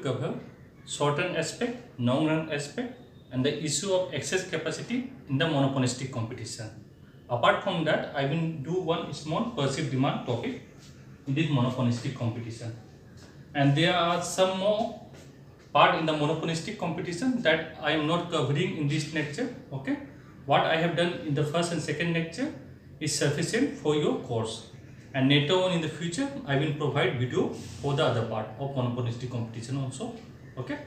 Cover short-run aspect, long-run aspect, and the issue of excess capacity in the monopolistic competition. Apart from that, I will do one small perceived demand topic in this monopolistic competition. And there are some more part in the monopolistic competition that I am not covering in this lecture. Okay, what I have done in the first and second lecture is sufficient for your course. And later on in the future, I will provide video for the other part of monopolistic competition also. Okay,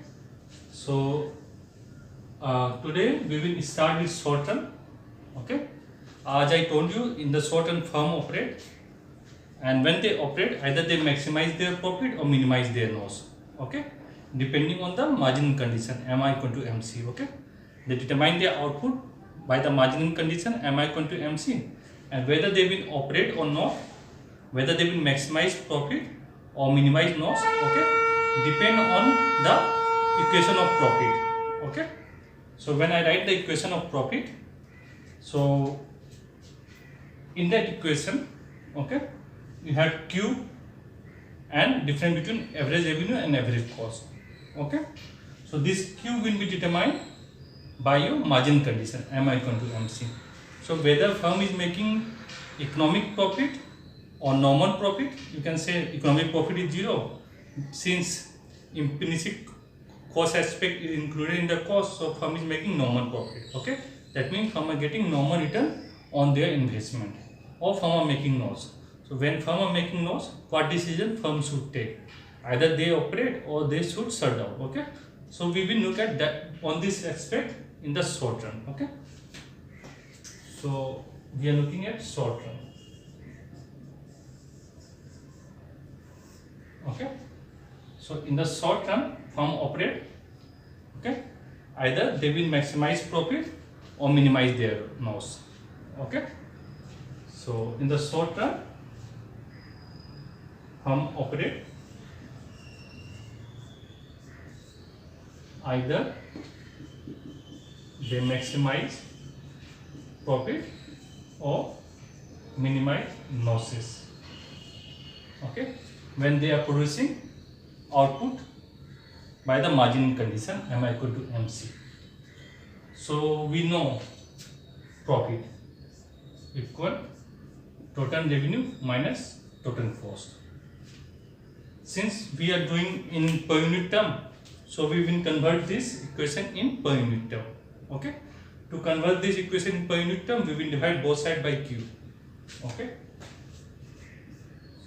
so today we will start with short run. Okay, as I told you, in the short run firm operate, and when they operate, either they maximize their profit or minimize their loss. Okay, depending on the margin condition MI equal to MC. Okay, they determine their output by the margin condition MI equal to MC, and whether they will operate or not, whether they will maximize profit or minimize loss, okay, depend on the equation of profit. Okay, so when I write the equation of profit, so in that equation, okay, you have Q and difference between average revenue and average cost. Okay, so this Q will be determined by your margin condition MI equal to MC. So whether firm is making economic profit or normal profit, you can say economic profit is zero, since intrinsic cost aspect is included in the cost, so firm is making normal profit. Okay, that means firm are getting normal return on their investment, or firm are making loss. So when firm are making loss, what decision firm should take? Either they operate or they should shut down. Okay, so we will look at that on this aspect in the short run. Okay, so we are looking at short run. Okay, so in the short run, firm operate. Okay, either they will maximize profit or minimize their loss. Okay, so in the short run, firm operate, either they maximize profit or minimize losses. Okay, when they are producing output by the margin condition MI equal to MC. So we know profit equal total revenue minus total cost. Since we are doing in per unit term, so we will convert this equation in per unit term. Okay, to convert this equation in per unit term, we will divide both sides by Q. Okay,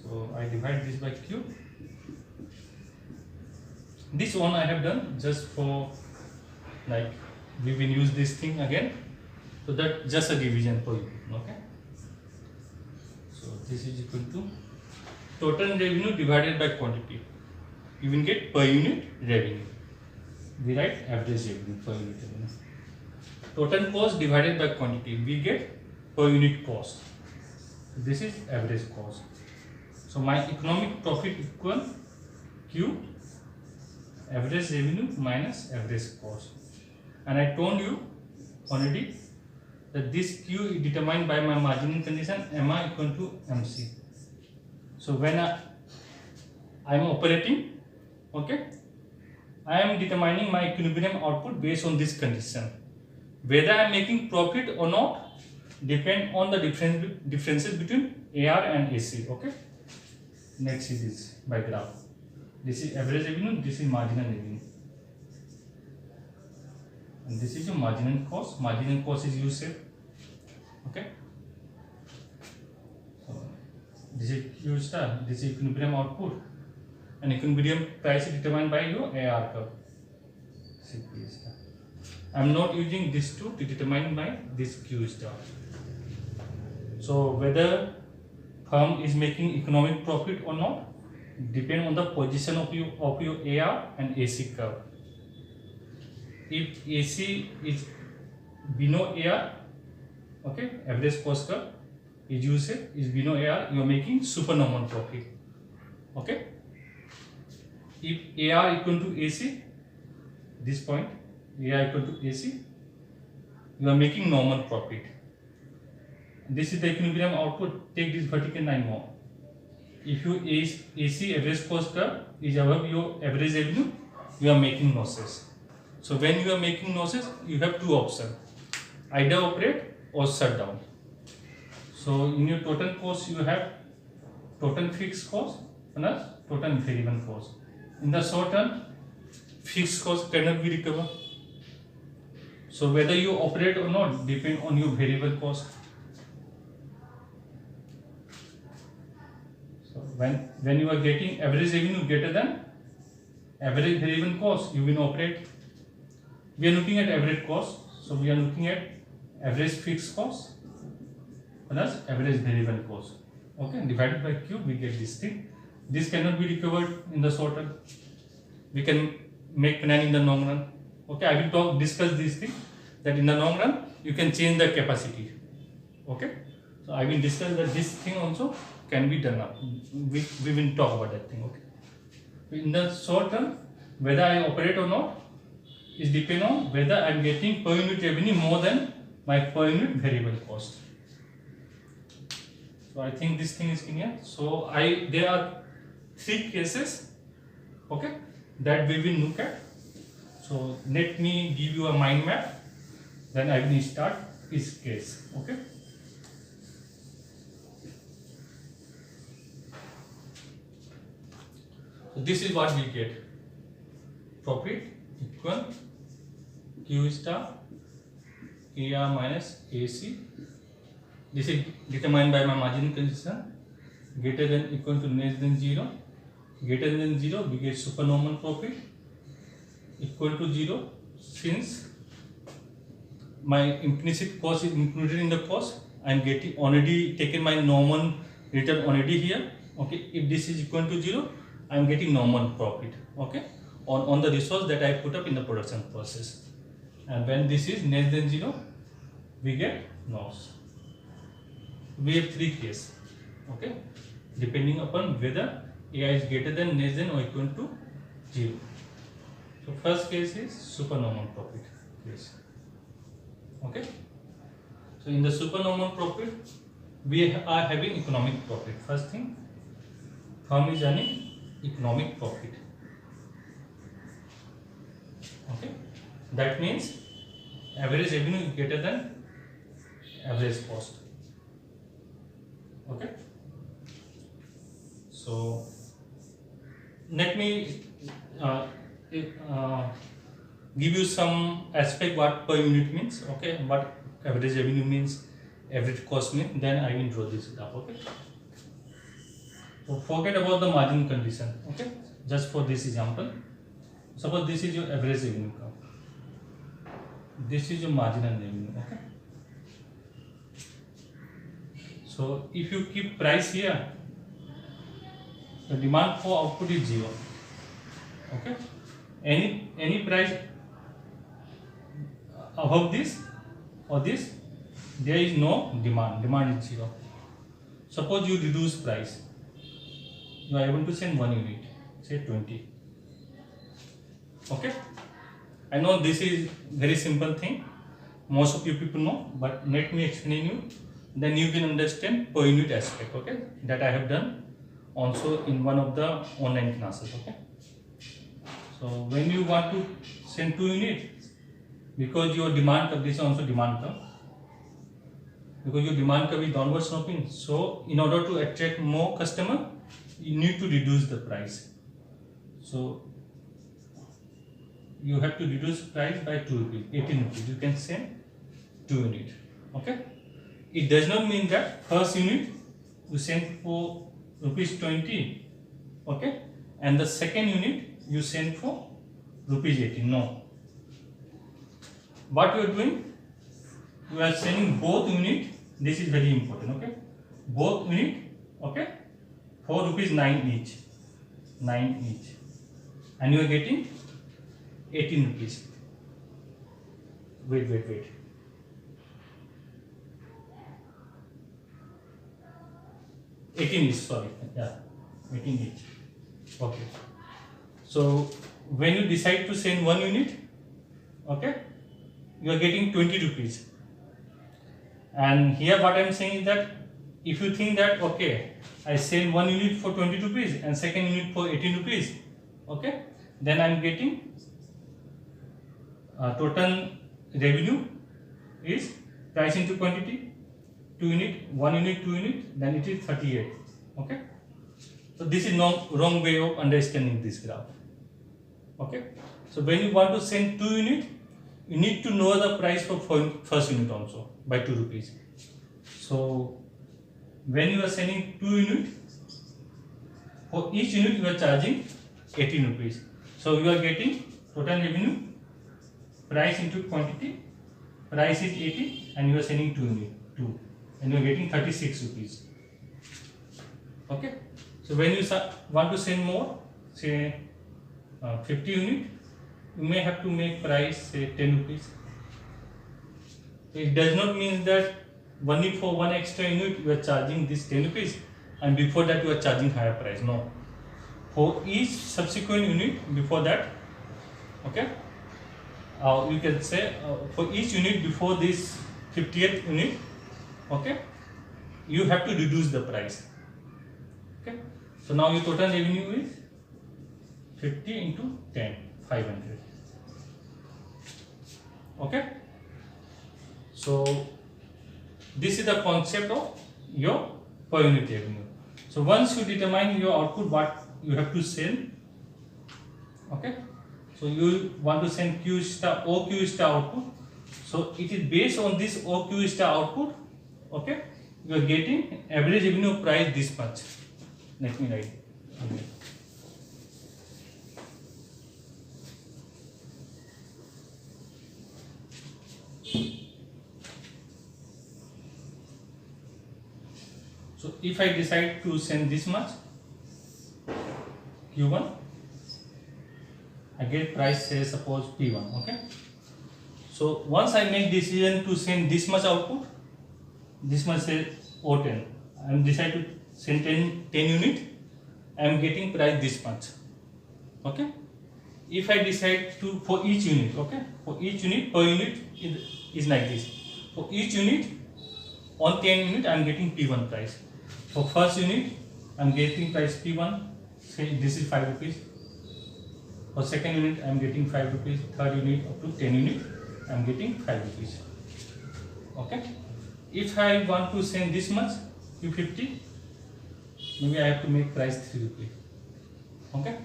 so I divide this by Q. This one I have done just for, like, we will use this thing again, so that just a division for you. Okay, so this is equal to total revenue divided by quantity. You will get per unit revenue. We write average revenue per unit revenue. Total cost divided by quantity, we get per unit cost. This is average cost. So my economic profit equal Q average revenue minus average cost. And I told you already that this Q is determined by my margin condition MI equal to MC. So when I am operating, okay, I am determining my equilibrium output based on this condition. Whether I am making profit or not depend on the differences between AR and AC. Okay, next is this by graph. This is average revenue, this is marginal revenue, and this is your marginal cost. Marginal cost is U-shape. Okay, so this is Q star, this is equilibrium output, and equilibrium price is determined by your AR curve. CP star. I am not using this two to determine my this Q star. So whether firm is making economic profit or not depend on the position of your AR and AC curve. If AC is below AR, okay, average cost curve is U-shape, is below AR, you are making supernormal profit. Okay, if AR equal to AC, this point AR equal to AC, you are making normal profit. This is the equilibrium output. Take this vertical line more. If your AC average cost curve is above your average revenue, you are making losses. So when you are making losses, you have two options, either operate or shut down. So in your total cost, you have total fixed cost plus total variable cost. In the short term, fixed cost cannot be recovered. So whether you operate or not depend on your variable cost. So when you are getting average revenue greater than average variable cost, you will operate. We are looking at average cost, so we are looking at average fixed cost plus average variable cost. Okay, divided by Q, we get this thing. This cannot be recovered in the short run. We can make plan in the long run. Okay, I will discuss this thing, that in the long run you can change the capacity. Okay, so I will discuss that this thing also can be done up. We will talk about that thing. Okay, in the short term, whether I operate or not is depend on whether I am getting per unit revenue more than my per unit variable cost. So I think this thing is clear. So there are three cases, okay, that we will look at. So let me give you a mind map, then I will start each case. Okay. So this is what we get. Profit equal Q star AR minus AC. This is determined by my margin condition. Greater than equal to less than 0. Greater than 0, we get supernormal profit. Equal to 0, since my implicit cost is included in the cost, I am getting already taken my normal return already here. Okay, if this is equal to 0, I am getting normal profit. Okay, on the resource that I put up in the production process. And when this is less than 0, we get loss. We have three cases. Okay, depending upon whether AI is greater than, less than, or equal to 0. So first case is supernormal profit case. Okay. So in the supernormal profit, we are having economic profit. First thing, firm is earning economic profit. Okay. That means average revenue is greater than average cost. Okay. So let me give you some aspect what per unit means. Okay, what average revenue means, average cost means. Then I will draw this graph. Okay. So forget about the margin condition. Okay, just for this example, suppose this is your average revenue curve. This is your marginal revenue. Okay. So if you keep price here, the demand for output is 0. Okay. Any price above this or this, there is no demand. Demand is 0. Suppose you reduce price, you are able to sell 1 unit, say 20. Okay. I know this is very simple thing. Most of you people know, but let me explain you. Then you can understand per unit aspect. Okay, that I have done also in one of the online classes. Okay. So when you want to send 2 units, because your demand curve, this is also demand curve, because your demand curve is downward sloping, so in order to attract more customer, you need to reduce the price. So you have to reduce price by 2 rupees, 18 rupees. You can send 2 units. Okay. It does not mean that first unit you send for rupees 20. Okay, and the second unit you send for rupees 18. No. What you are doing, you are sending both unit. This is very important. Okay, both unit. Okay, for rupees 9 each, 9 each, and you are getting 18 rupees. Wait. $18 each, sorry, yeah, 18 each. Okay. So when you decide to send 1 unit, okay, you are getting 20 rupees. And here what I am saying is that if you think that okay, I send 1 unit for 20 rupees and second unit for 18 rupees, okay, then I am getting total revenue is price into quantity, 2 unit, 1 unit, 2 unit, then it is 38. Okay. So this is wrong way of understanding this graph. Okay. So when you want to send 2 unit, you need to know the price for first unit also by 2 rupees. So when you are sending 2 unit, for each unit you are charging 18 rupees. So you are getting total revenue, price into quantity, price is 80 and you are sending 2 unit, 2, and you are getting 36 rupees. Okay. So when you want to send more, say 50 unit, you may have to make price say 10 rupees. So it does not mean that only for one extra unit you are charging this 10 rupees and before that you are charging higher price. No. For each subsequent unit before that, okay, you can say for each unit before this 50th unit, okay, you have to reduce the price. Okay. So now your total revenue is 50 into 10, 500. Okay. So this is the concept of your per unit revenue. So once you determine your output, what you have to send. Okay. So you want to send Q star OQ star output. So it is based on this OQ star output. Okay. You are getting average revenue price this much. Let me write. Okay. So if I decide to send this much Q1, I get price say suppose P1. Okay. So once I make decision to send this much output, this much say O10, I am decide to send 10 unit, I am getting price this much. Okay. If I decide to for each unit, okay, for each unit per unit is like this. For each unit on 10 unit I am getting P1 price. For first unit I am getting price P1, say this is 5 rupees. For second unit I am getting 5 rupees, third unit up to 10 unit I am getting 5 rupees. Okay. If I want to send this much Q50, maybe I have to make price 3 rupees. Okay.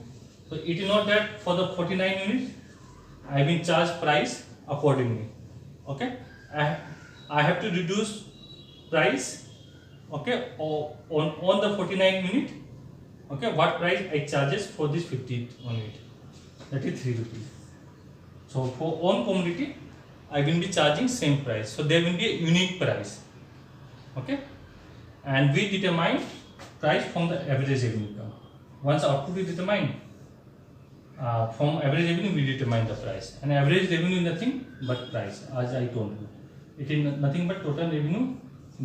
So it is not that for the 49 units I will charge price accordingly. Okay. I have to reduce price, okay, on the 49 unit, okay, what price I charges for this 50 unit, that is 3 rupees. So for one commodity I will be charging same price, so there will be a unique price. Okay. And we determine price from the average revenue curve. Once output is determined, from average revenue we determine the price, and average revenue is nothing but price, as I told you. It is nothing but total revenue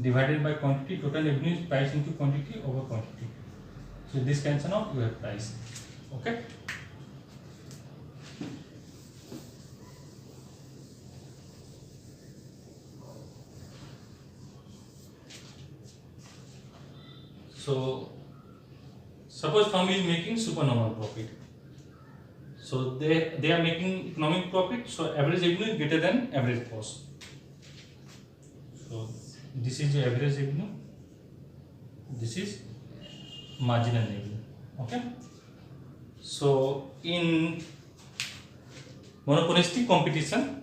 divided by quantity. Total revenue is price into quantity over quantity. So this cancel out, you have price. Okay. So suppose firm is making supernormal profit. So they are making economic profit. So average revenue is greater than average cost. So this is your average revenue. This is marginal revenue. Okay. So in monopolistic competition,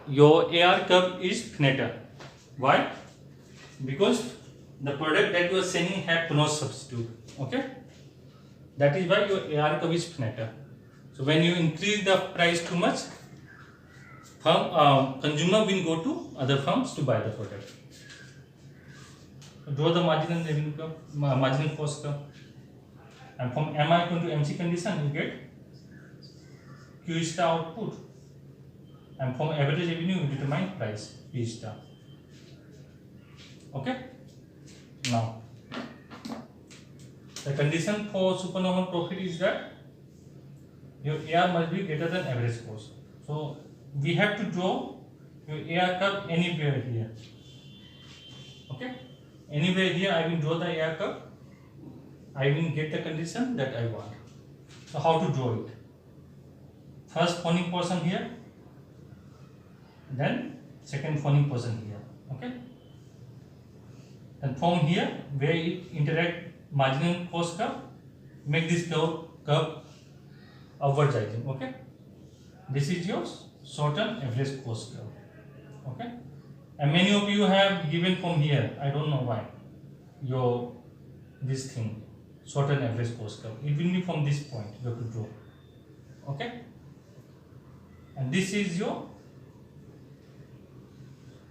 your AR curve is flatter. Why? Because the product that you are selling have no substitute. Okay. That is why your AR curve is flatter. So when you increase the price too much, consumer will go to other firms to buy the product. Draw the marginal revenue curve, marginal cost curve, and from MI equal to MC condition you get Q star output, and from average revenue you determine price P star. Okay. Now the condition for supernormal profit is that your AR must be greater than average cost. So we have to draw your AR curve anywhere here. Okay. Anywhere here I will draw the AR curve. I will get the condition that I want. So how to draw it? First phoning portion here, then second phoning portion here. Okay. And from here, where it interact marginal cost curve, make this curve upward rising. Okay. This is your short-term average cost curve. Okay. And many of you have given from here. I don't know why. This thing, short-term average cost curve. It will be from this point you have to draw. Okay. And this is your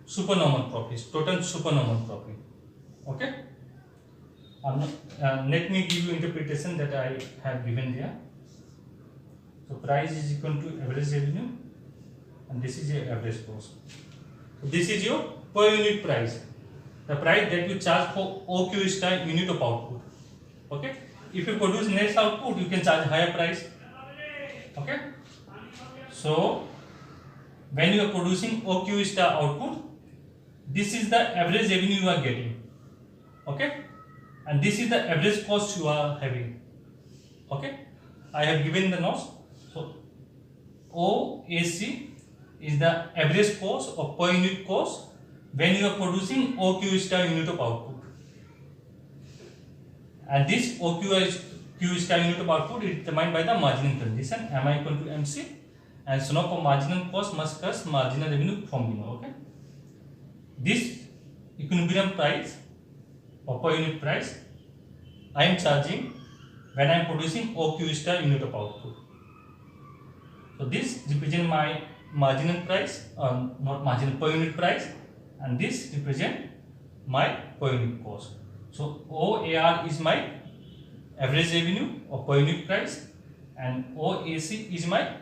supernormal profit, total supernormal profit. Okay. Let me give you interpretation that I have given there. So price is equal to average revenue, and this is your average cost. So this is your per unit price, the price that you charge for OQ star unit of output. Okay. If you produce less output, you can charge higher price. Okay. So when you are producing OQ star output, this is the average revenue you are getting. Okay. And this is the average cost you are having. Okay. I have given the notes. So OAC is the average cost or per unit cost when you are producing OQ star unit of output. And this OQ star unit of output is determined by the marginal condition, MI equal to MC. And so now for marginal cost must cross marginal revenue from below. Okay. This equilibrium price or per unit price I am charging when I am producing OQ star unit of output. So this represents my marginal price, not marginal, per unit price, and this represents my per unit cost. So OAR is my average revenue or per unit price, and OAC is my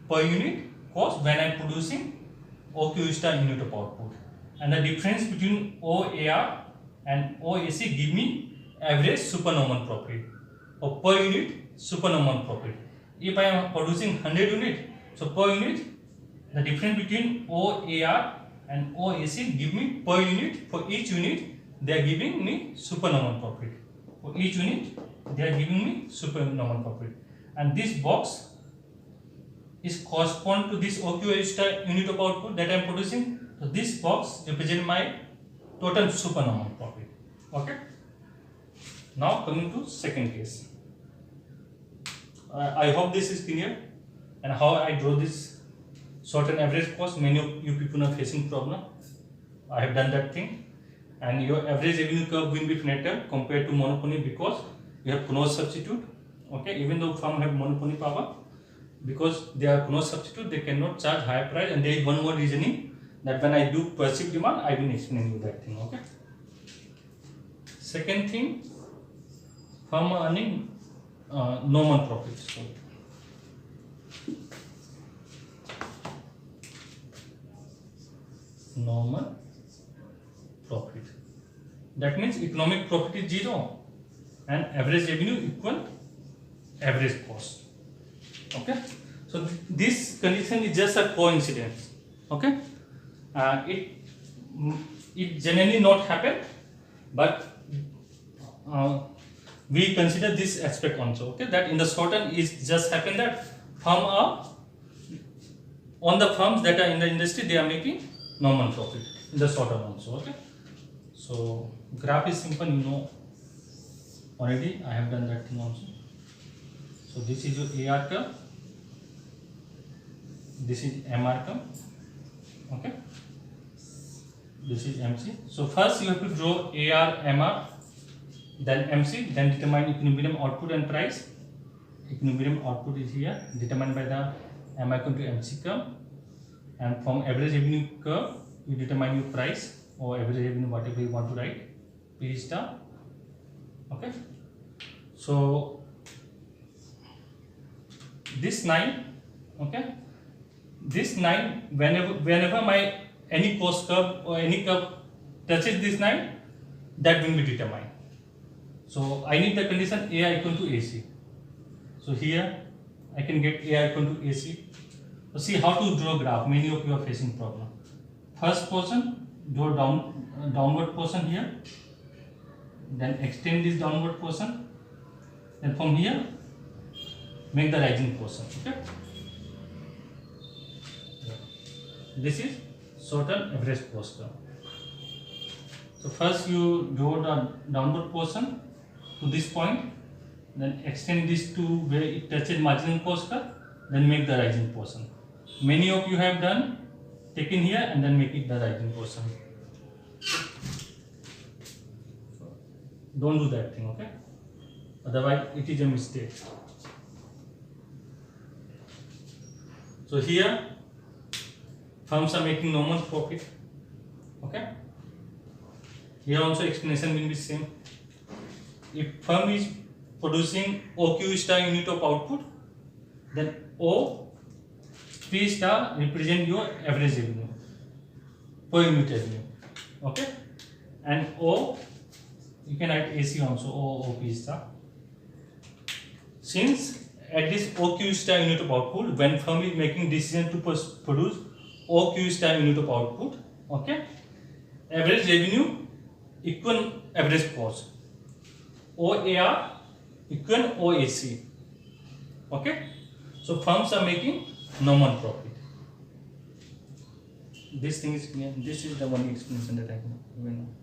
per unit cost when I am producing OQ star unit of output. And the difference between OAR and OAC give me average supernormal profit or per unit supernormal profit. If I am producing 100 unit, so per unit, the difference between OAR and OAC give me per unit. For each unit, they are giving me supernormal profit. For each unit, they are giving me supernormal profit. And this box is correspond to this OQ star unit of output that I am producing. So this box represents my total supernormal profit. Okay. Now coming to second case. I hope this is clear, and how I draw this short-term average cost. Many of you people are facing problem. I have done that thing, and your average revenue curve will be flatter compared to monopoly because you have close substitute. Okay, even though firm have monopoly power, because they are close substitute, they cannot charge higher price. And there is one more reasoning that when I do perceived demand, I will explain you that thing. Okay. Second thing, firm are earning normal profits. So, normal profit. That means economic profit is 0 and average revenue equal average cost. Okay. So this condition is just a coincidence. Okay. It generally not happen, but we consider this aspect also. Okay, that in the short term is just happen that firm are on the firms that are in the industry, they are making normal profit in the short term also. Okay, so graph is simple, you know already. I have done that thing also. So this is your AR curve, this is MR curve. Okay, this is MC. So first you have to draw AR, MR, then MC, then determine equilibrium output and price. Equilibrium output is here, determined by the MI equal to MC curve, and from average revenue curve you determine your price or average revenue, whatever you want to write, P star. Okay, so this 9, okay, this 9, whenever my any cost curve or any curve touches this 9, that will be determined. So I need the condition AI equal to AC. So here I can get AI equal to AC. So see how to draw graph. Many of you are facing problem. First portion, draw downward portion here. Then extend this downward portion. Then from here, make the rising portion. Okay. This is shorten average cost curve. So first you draw the downward portion to this point, then extend this to where it touches marginal cost curve, then make the rising portion. Many of you have done, taken here and then make it the rising portion. So don't do that thing, okay? Otherwise it is a mistake. So here firms are making normal profit, okay? Here also explanation will be same. If firm is producing OQ star unit of output, then O P star represent your average revenue per unit revenue, okay? And O, you can write AC also, OP star. Since at this OQ star unit of output, when firm is making decision to produce OQ star unit of output, okay, average revenue equal average cost, OAR equal OAC, okay? So firms are making normal profit. This thing is clear. This is the one explanation that I can given.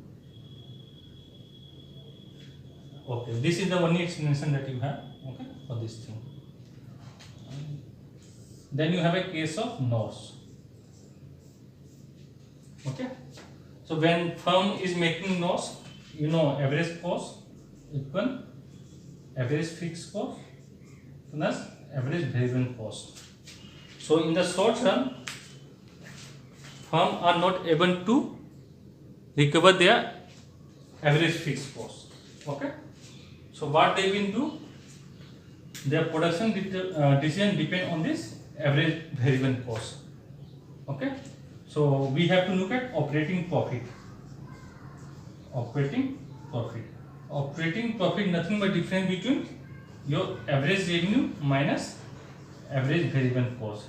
Okay, this is the only explanation that you have, okay, for this thing. Then you have a case of NOS. Okay, so when firm is making NOS, you know average cost equal average fixed cost plus average variable cost. So in the short run, firm are not able to recover their average fixed cost. Okay, so what they will do, their production decision depend on this average variable cost. Okay, so we have to look at operating profit. Operating profit nothing but difference between your average revenue minus average variable cost,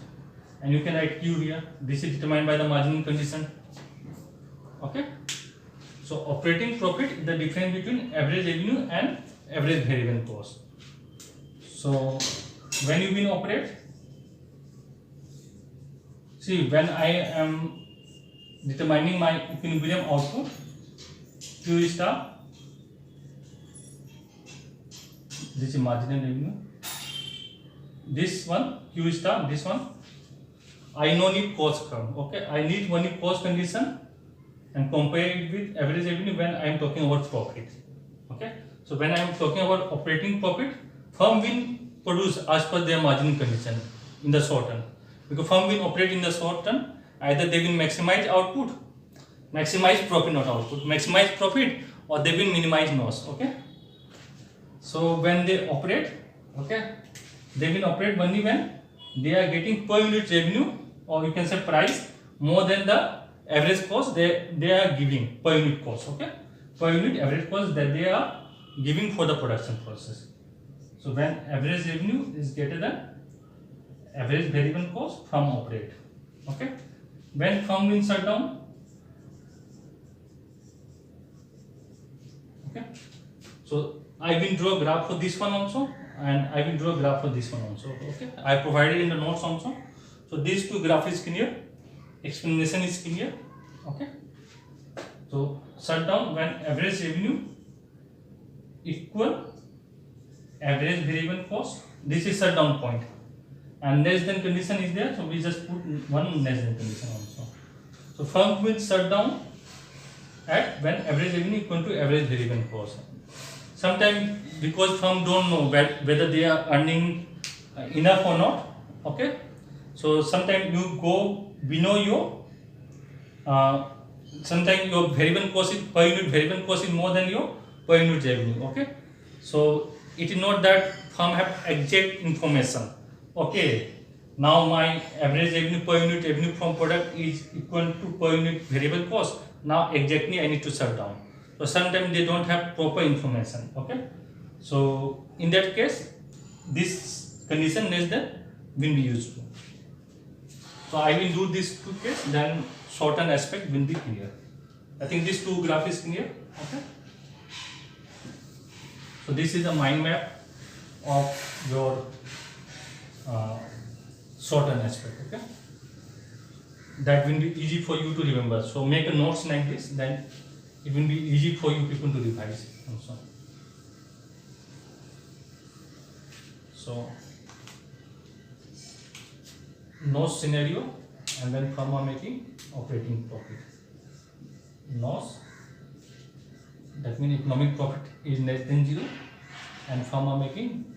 and you can write Q here. This is determined by the marginal condition. Okay, so operating profit is the difference between average revenue and average variable cost. So when you will operate, see, when I am determining my equilibrium output, Q star, this is marginal revenue, this one Q star, this one, I no need cost curve. Okay, I need only cost condition and compare it with average revenue when I am talking about profit. Okay, so when I am talking about operating profit, firm will produce as per their marginal condition in the short run, because firm will operate in the short run. Either they will maximize output, maximize profit, not output, maximize profit, or they will minimize loss. Okay, so when they operate, okay, they will operate only when they are getting per unit revenue, or you can say price, more than the average cost they are giving per unit cost. Okay, per unit average cost that they are giving for the production process. So when average revenue is greater than average variable cost, firm operate. Okay, when firm will shut down, okay, so I will draw a graph for this one also, and I will draw a graph for this one also. Okay, I provided in the notes also. So these two graph is clear, explanation is clear. Okay, so shut down when average revenue equal average variable cost. This is shutdown point, and less than condition is there, so we just put one less than condition also. So firm will shut down at when average revenue equal to average variable cost. Sometimes because firm don't know whether they are earning enough or not. Okay, so sometimes you go below your sometimes your variable cost is per unit variable cost is more than your per unit revenue. Okay, so it is not that firm have exact information. Okay, now my average revenue per unit revenue from product is equal to per unit variable cost. Now exactly I need to shut down. So sometimes they don't have proper information. Okay, so in that case, this condition less than will be useful. So I will do this two case, then shorten aspect will be clear. I think this two graph is clear. Okay. So this is a mind map of your shorten aspect. Okay, that will be easy for you to remember. So make a notes like this, then it will be easy for you people to revise also. So NOS scenario, and then firm are making operating profit. NOS, that means economic profit is less than 0, and firm are making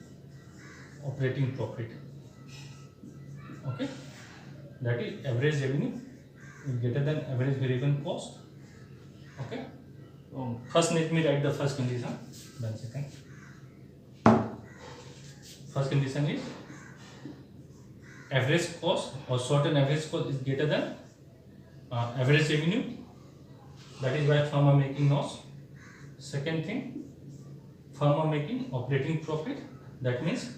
operating profit. Okay, that is average revenue is greater than average variable cost. Okay, first let me write the first condition. 1 second. First condition is average cost or certain average cost is greater than average revenue. That is why firm are making loss. Second thing, firm are making operating profit. That means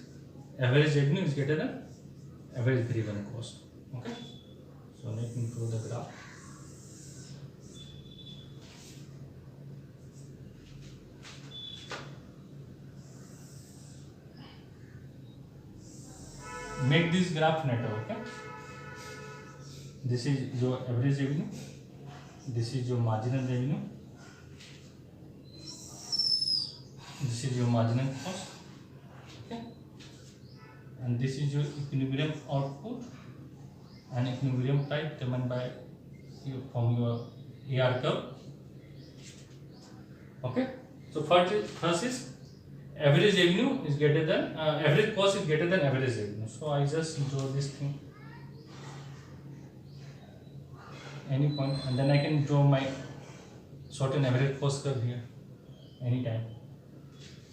average revenue is greater than average variable cost. Okay. So let me draw the graph. Make this graph netter. Okay. This is your average revenue. This is your marginal revenue. This is your marginal cost. Okay. And this is your equilibrium output and equilibrium type determined by from your AR curve. Okay. So first is average revenue is greater than average cost is greater than average revenue. So I just draw this thing any point, and then I can draw my certain average cost curve here anytime.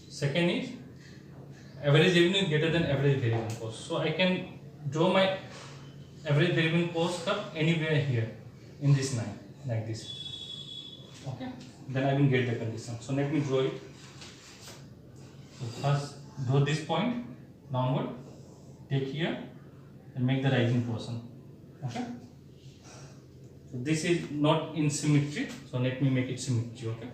Second is average revenue is greater than average variable cost. So I can draw my average variable cost curve anywhere here in this line like this. Okay, then I will get the condition. So let me draw it. So first draw this point downward, take here and make the rising portion. Okay. So this is not in symmetry, so let me make it symmetry. Okay.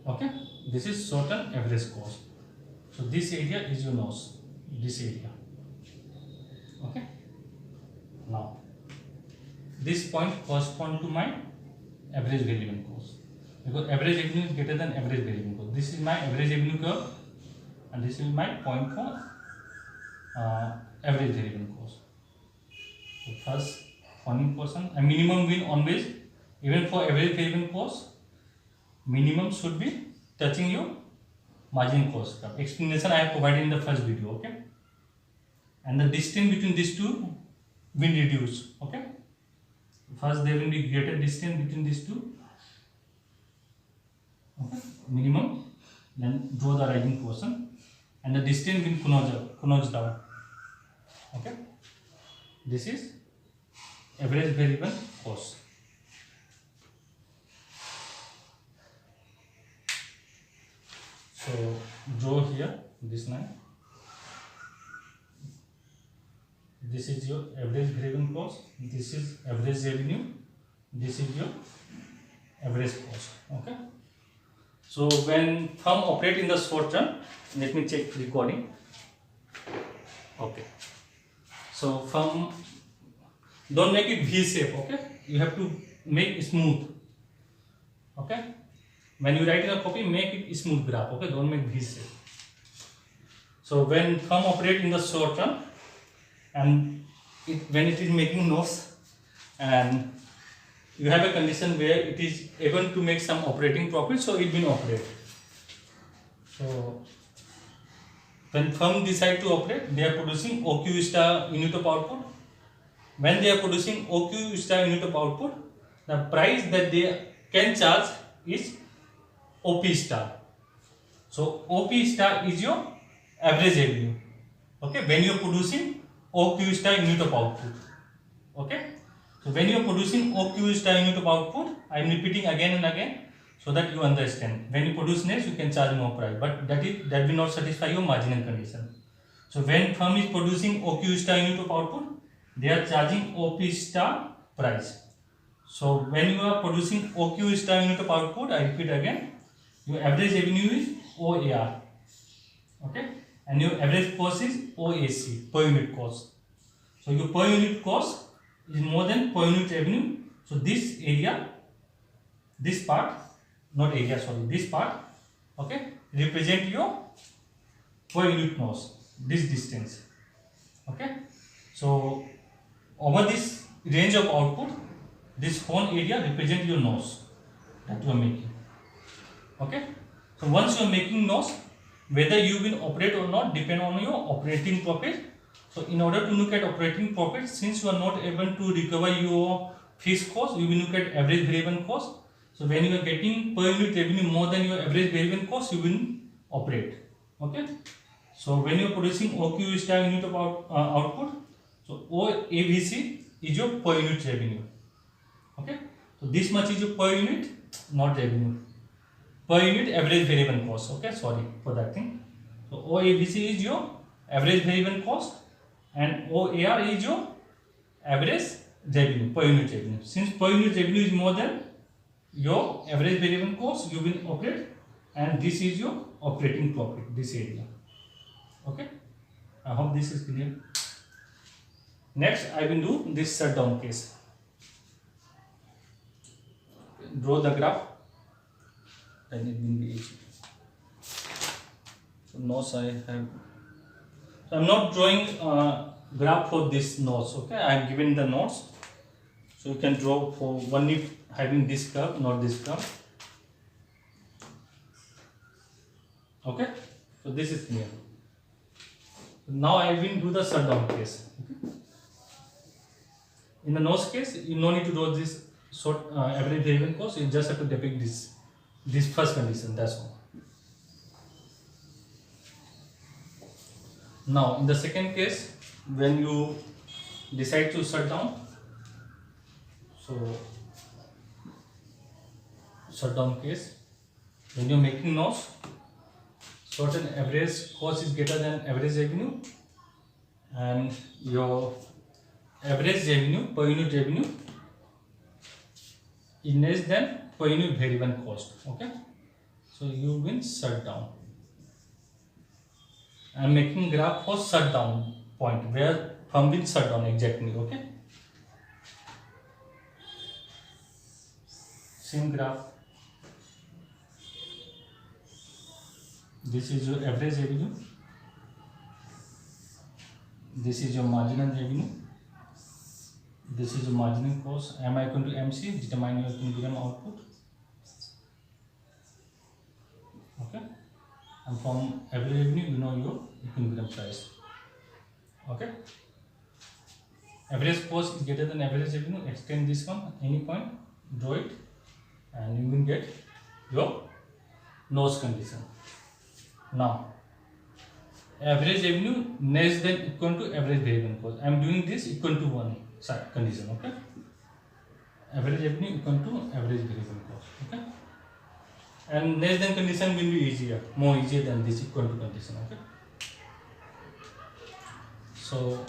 Okay. This is certain average cost. So this area is your nose. This area. Okay. Now this point corresponds to my average variable cost, because average revenue is greater than average variable cost. This is my average revenue curve, and this is my point for average variable cost. So first funding portion, a minimum will always, even for average variable cost, minimum should be touching your margin cost curve. Explanation I have provided in the first video. Okay, and the distance between these two will reduce. Okay, first there will be greater distance between these two. Okay, minimum, then draw the rising portion, and the distance will converge down. Okay, this is average variable cost. So draw here this line. This is your average variable cost. This is average revenue. This is your average cost. Okay. So when firm operate in the short term, let me check recording. Okay. So firm, don't make it V shape. Okay. You have to make it smooth. Okay. When you write in a copy, make it smooth graph. Okay. Don't make V shape. So when firm operate in the short term, and when it is making nose, and you have a condition where it is able to make some operating profit, so it will operate. So when firm decide to operate, they are producing OQ star unit of output. When they are producing OQ star unit of output, the price that they can charge is OP star. So OP star is your average revenue. Okay, when you are producing OQ star unit of output. Okay, so when you are producing OQ star unit of output, I am repeating again and again so that you understand. When you produce less, you can charge more price, but that will not satisfy your marginal condition. So when firm is producing OQ star unit of output, they are charging OP star price. So when you are producing OQ star unit of output, I repeat again, your average revenue is OAR. Okay, and your average cost is OAC, per unit cost. So your per unit cost is more than per unit revenue. So this area, this part, not area, sorry, this part, okay, represent your per unit loss, this distance. Okay, so over this range of output, this whole area represent your loss that you are making. Okay, so once you are making loss, whether you will operate or not depend on your operating profit. So in order to look at operating profit, since you are not able to recover your fixed cost, you will look at average variable cost. So when you are getting per unit revenue more than your average variable cost, you will operate. Okay, so when you are producing OQ star unit of output, so OAVC is your per unit revenue. Okay, so this much is your per unit, not revenue. Per unit average variable cost. Okay, sorry for that thing. So OAVC is your average variable cost and OAR is your average revenue, per unit revenue. Since per unit revenue is more than your average variable cost, you will operate, and this is your operating profit, this area. Okay, I hope this is clear. Next I will do this shutdown case. Draw the graph, then it will be easy. So nodes I have. So I am not drawing graph for this nodes. Okay, I am given the nodes. So you can draw for only having this curve, not this curve. Okay, so this is clear. Now I will do the shutdown case. Okay. In the nodes case, you no need to draw this short average variable cost. You just have to depict this first condition. That's all. Now in the second case, when you decide to shut down, so shutdown case, when you are making nodes, certain average cost is greater than average revenue, and your average revenue, per unit revenue, is less than per unit variable cost. Okay, so you will shut down. I am making graph for shutdown point where firm will shut down exactly. Okay, same graph. This is your average revenue, this is your marginal revenue, this is your marginal cost. Mi equal to MC, determine your equilibrium output. Okay, and from average revenue you know your equilibrium price. Okay, average cost is greater than average revenue. Extend this one at any point, draw it, and you will get your loss condition. Now average revenue less than equal to average variable cost. I am doing this equal to 1 condition. Okay, average revenue equal to average variable cost. Okay, and less than condition will be easier, more easier than this equal to condition. Okay, so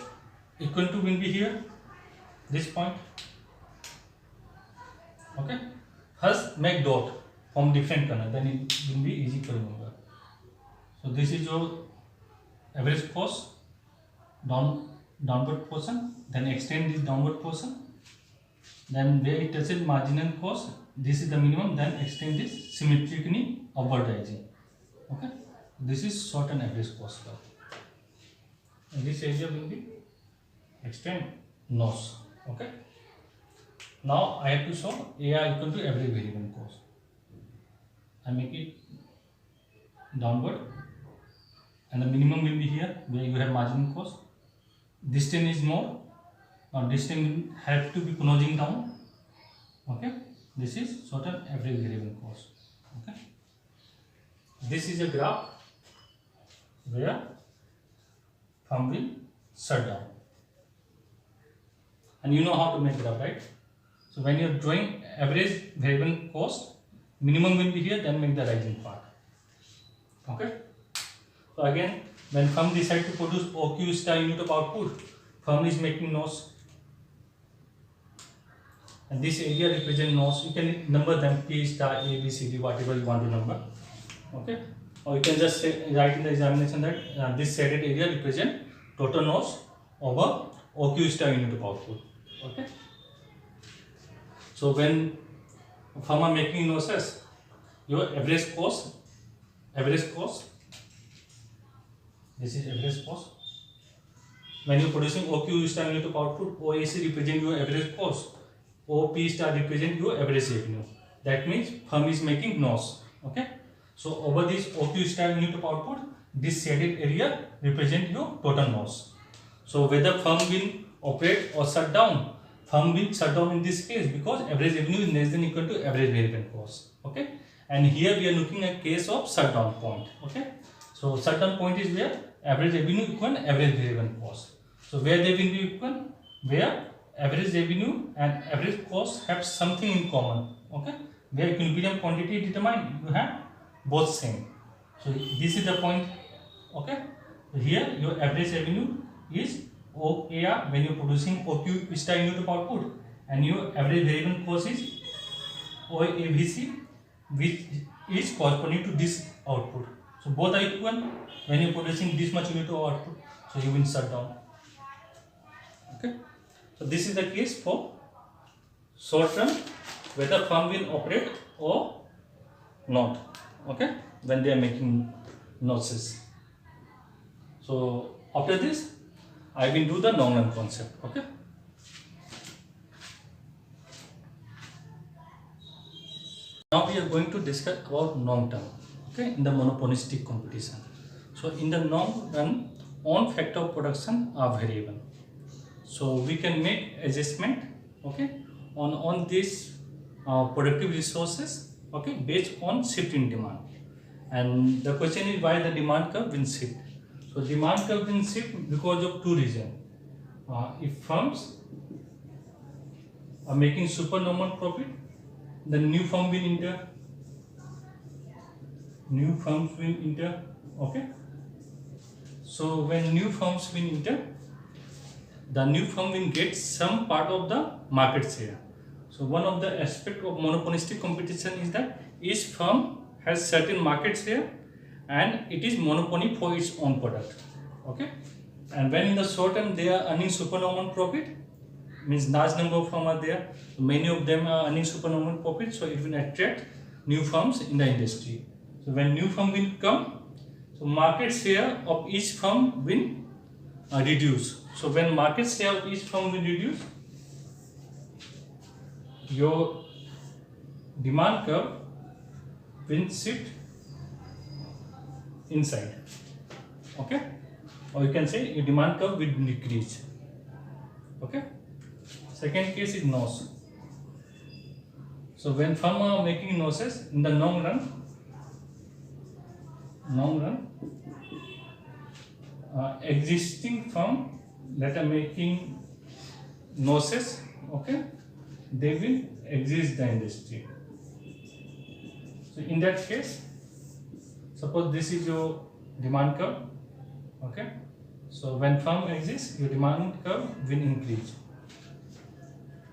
equal to will be here, this point. Okay, first make dot from different color, then it will be easy to remember. So this is your average cost, downward portion, then extend this downward portion, then where it touches marginal cost, this is the minimum, then extend this symmetrically upwardizing. Okay, this is short and average cost curve, and this area will be extend loss. Okay, now I have to show AR equal to average variable cost. I make it downward, and the minimum will be here where you have marginal cost. Distance is more. Now distance will have to be closing down. Okay, this is certain average variable cost. Okay, this is a graph where firm will shut down, and you know how to make graph, right? So when you are drawing average variable cost, minimum will be here, then make the rising part. Okay, so again, when firm decide to produce OQ star unit of output, firm is making loss, and this area represent loss. You can number them P star, A, B, C, D, whatever you want to number. Okay, or you can just say, write in the examination that this shaded area represent total loss over OQ star unit of output. Okay. So when firm are making losses, your average cost, this is average cost. When you are producing OQ star unit of output, OAC represent your average cost, OP star represent your average revenue. That means firm is making loss. Okay. So over this OQ star unit of output, this shaded area represent your total loss. So whether firm will operate or shut down, firm will shut down in this case because average revenue is less than equal to average variable cost. Okay. And here we are looking at case of shutdown point. Okay. So shutdown point is where average revenue equal average variable cost. So where they will be equal, where average revenue and average cost have something in common. Okay. Where equilibrium quantity determined, you have both same. So this is the point. Okay. So here your average revenue is OAR when you are producing OQ star unit of output, and your average variable cost is OAVC, which is corresponding to this output. So both are equal when you are producing this much unit of output. So you will shut down. Okay. So this is the case for short term, whether firm will operate or not. Okay. When they are making losses. So after this, I will do the long run concept. Okay. Now we are going to discuss about long term. Okay, in the monopolistic competition. So in the long run, on factor of production are variable. So we can make adjustment. Okay, on this productive resources. Okay, based on shift in demand. And the question is why the demand curve will shift. So demand curve will shift because of two reasons. If firms are making supernormal profit, the new firm will enter. New firms will enter. Okay. So when new firms will enter, the new firm will get some part of the market share. So one of the aspects of monopolistic competition is that each firm has certain market share and it is monopoly for its own product. Okay. And when in the short term they are earning supernormal profit, means large number of firms are there, many of them are earning supernormal profit, so it will attract new firms in the industry. So when new firm will come, so market share of each firm will reduce. So when market share of each firm will reduce, your demand curve will shift inside. Okay, or you can say your demand curve will decrease. Okay. Second case is loss. So when firm are making losses in the long run, existing firm that are making losses, okay, they will exit the industry. So in that case, suppose this is your demand curve. Okay. So when firm exists, your demand curve will increase.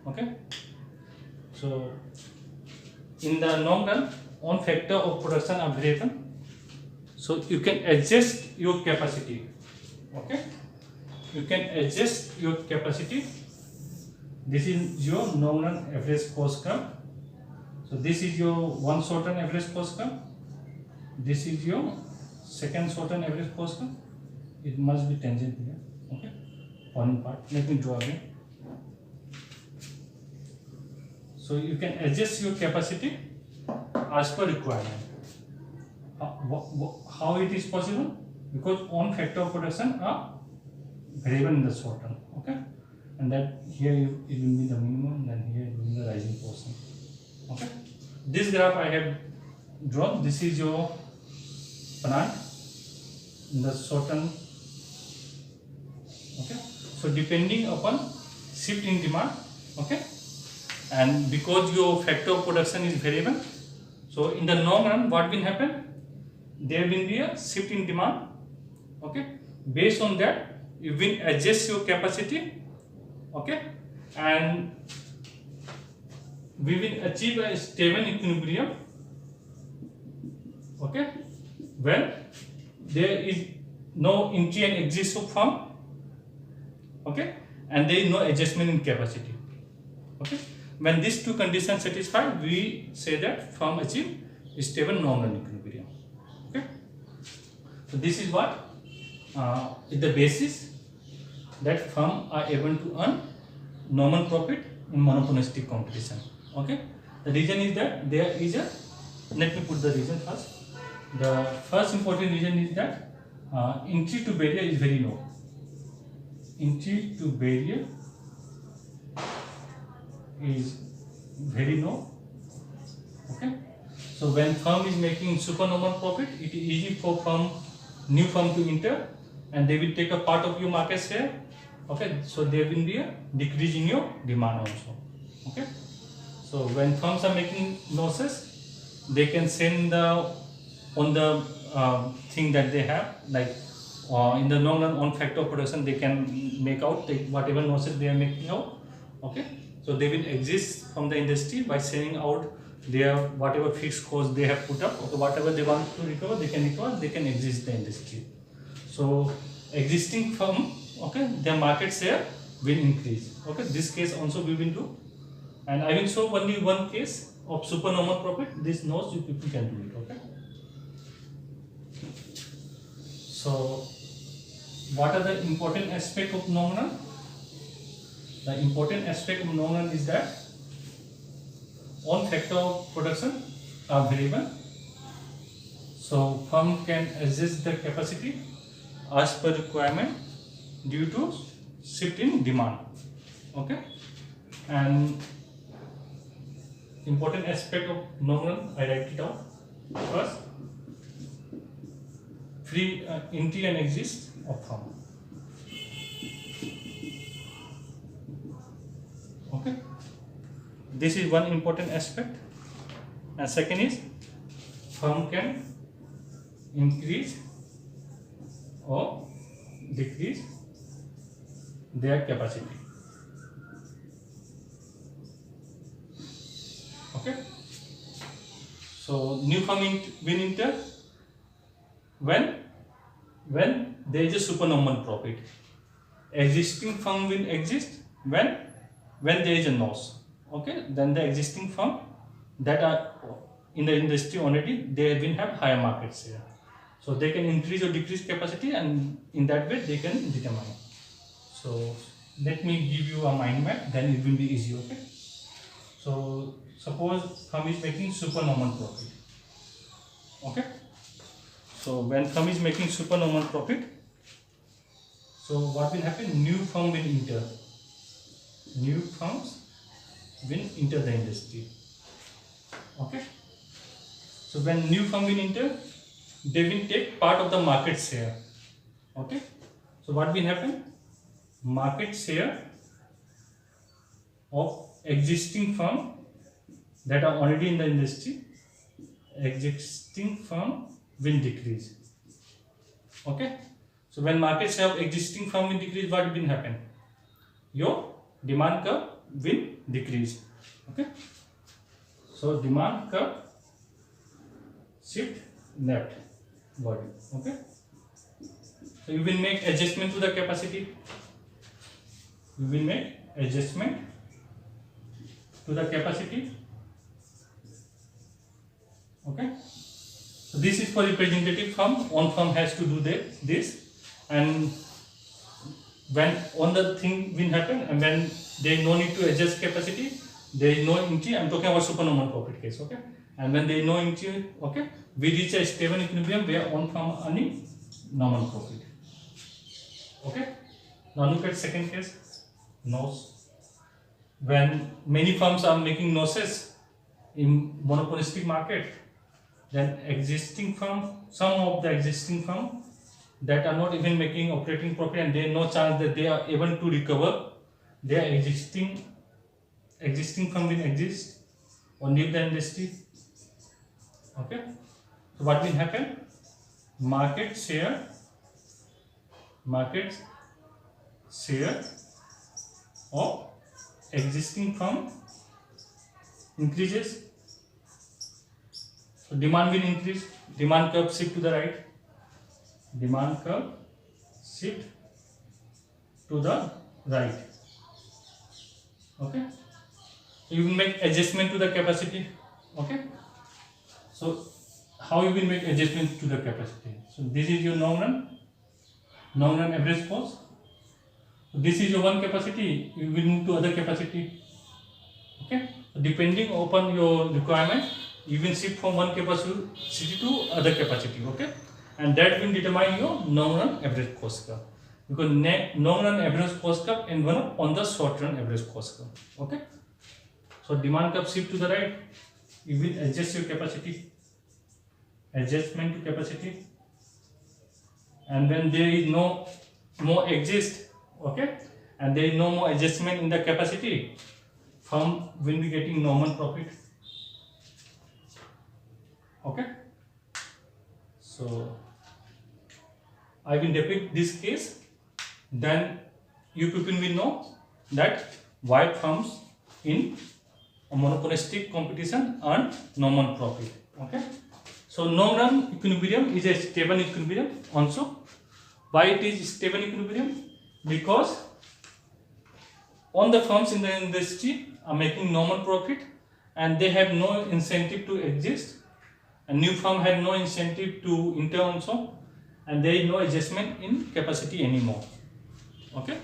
Okay. So in the long run, on factor of production are variable. So you can adjust your capacity. Okay. You can adjust your capacity. This is your long run average cost curve. So this is your one short run average cost curve. This is your second short run average cost curve. It must be tangent here. Okay. One part. Let me draw again. So you can adjust your capacity as per requirement. How it is possible? Because on factor of production are variable in the short term. Okay. And that here it will be the minimum, then here it will be the rising portion. Okay. This graph I have drawn. This is your plant in the short term. Okay. So depending upon shift in demand. Okay. And because your factor of production is variable, so in the long run, what will happen? There will be a shift in demand. Okay. Based on that, you will adjust your capacity. Okay. And we will achieve a stable equilibrium. Okay. when there is no entry and exit of firm, okay, and there is no adjustment in capacity. Okay, when these two conditions satisfied, we say that firm achieve stable nominal equilibrium. Okay, so this is what is the basis that firm are able to earn nominal profit in monopolistic competition. Okay, the reason is that there is a, let me put the reason first. The first important reason is that entry to barrier is very low. Entry to barrier is very low. Okay, so when firm is making supernormal profit, it is easy for new firm to enter, and they will take a part of your market share. Okay, so there will be a decrease in your demand also. Okay, so when firms are making losses, they can send on the thing that they have, like in the long run on factor of production, they can make out whatever losses they are making out. Okay, so they will exist from the industry by selling out their whatever fixed cost they have put up. Okay, whatever they want to recover, they can recover, they can exist the industry. So existing firm, okay, their market share will increase. Okay, this case also we will do, and I will show only one case of supernormal profit. This knows you people can do it. Okay, so what are the important aspect of nominal? The important aspect of nominal is that all factor of production are variable, so firm can adjust the capacity as per requirement due to shift in demand. Okay, and important aspect of nominal, I write it out first. Free entry and exit of firm. Okay, this is one important aspect, and second is firm can increase or decrease their capacity. Okay, so new firm will enter when there is a supernormal profit. Existing firm will exist when there is a loss. Okay, then the existing firm that are in the industry already, they will have higher market share, so they can increase or decrease capacity, and in that way they can determine. So let me give you a mind map, then it will be easy. Okay, so suppose firm is making supernormal profit. Okay, so when firm is making supernormal profit, so what will happen? New firm will enter. New firms will enter the industry. Okay, so when new firm will enter, they will take part of the market share. Okay, so what will happen? Market share of existing firm that are already in the industry, existing firm will decrease. Okay, so when market share of existing firm will decrease, what will happen? Your demand curve will decrease. Okay, so demand curve shift left body. Okay, so you will make adjustment to the capacity. You will make adjustment to the capacity. Okay, so this is for representative firm. One firm has to do this, and when on the thing will happen, and when there is no need to adjust capacity, there is no entry. I am talking about supernormal profit case. Okay, and when there is no entry, okay, we reach a stable equilibrium where one firm earning normal profit. Okay, now look at second case. Loss. When many firms are making losses in monopolistic market, then existing firm, some of the existing firm that are not even making operating profit, and there is no chance that they are able to recover, their existing firm will exist or leave the industry. Okay, so what will happen? Market share of existing firm increases. So demand will increase, demand curve shift to the right, demand curve shift to the right. Okay, so you will make adjustment to the capacity. Okay, so how you will make adjustment to the capacity? So this is your long run average cost. So this is your one capacity, you will move to other capacity. Okay, so depending upon your requirement, you will shift from one capacity to other capacity. Okay, and that will determine your long run average cost curve, because long run average cost curve and one on the short run average cost curve. Okay, so demand curve shift to the right, you will adjust your capacity, adjustment to capacity, and when there is no more exist, okay, and there is no more adjustment in the capacity, firm will be getting normal profit. Okay, so I will depict this case, then you people will know that why firms in a monopolistic competition earn normal profit. Okay, so long run equilibrium is a stable equilibrium also. Why it is stable equilibrium? Because all the firms in the industry are making normal profit and they have no incentive to exist. A new firm had no incentive to enter also, and there is no adjustment in capacity anymore. Okay,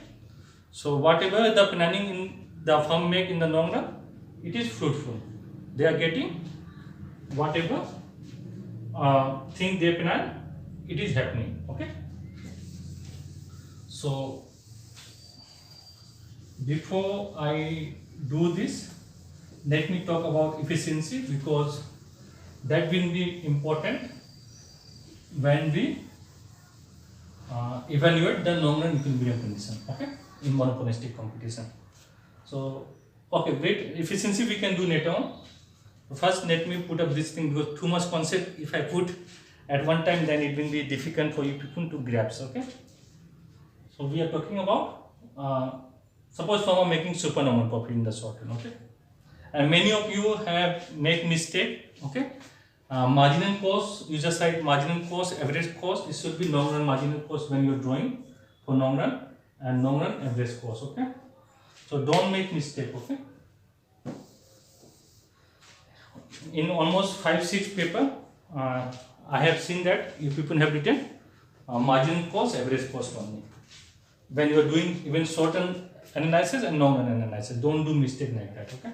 so whatever the planning in the firm make in the long run, it is fruitful. They are getting whatever thing they plan, it is happening. Okay, so before I do this, let me talk about efficiency, because that will be important when we evaluate the long run equilibrium condition. Okay, in monopolistic competition. So okay, great, efficiency we can do later on. First let me put up this thing, because too much concept if I put at one time, then it will be difficult for you people to grasp. Okay, so we are talking about suppose firm are making supernormal profit in the short run. Okay, and many of you have make mistake. Okay, marginal cost, user side marginal cost, average cost, this should be long run marginal cost when you are drawing for long run, and long run average cost. Okay, so don't make mistake. Okay, in almost 5-6 paper I have seen that you people have written marginal cost, average cost only when you are doing even short run analysis and long run analysis. Don't do mistake like that. Okay,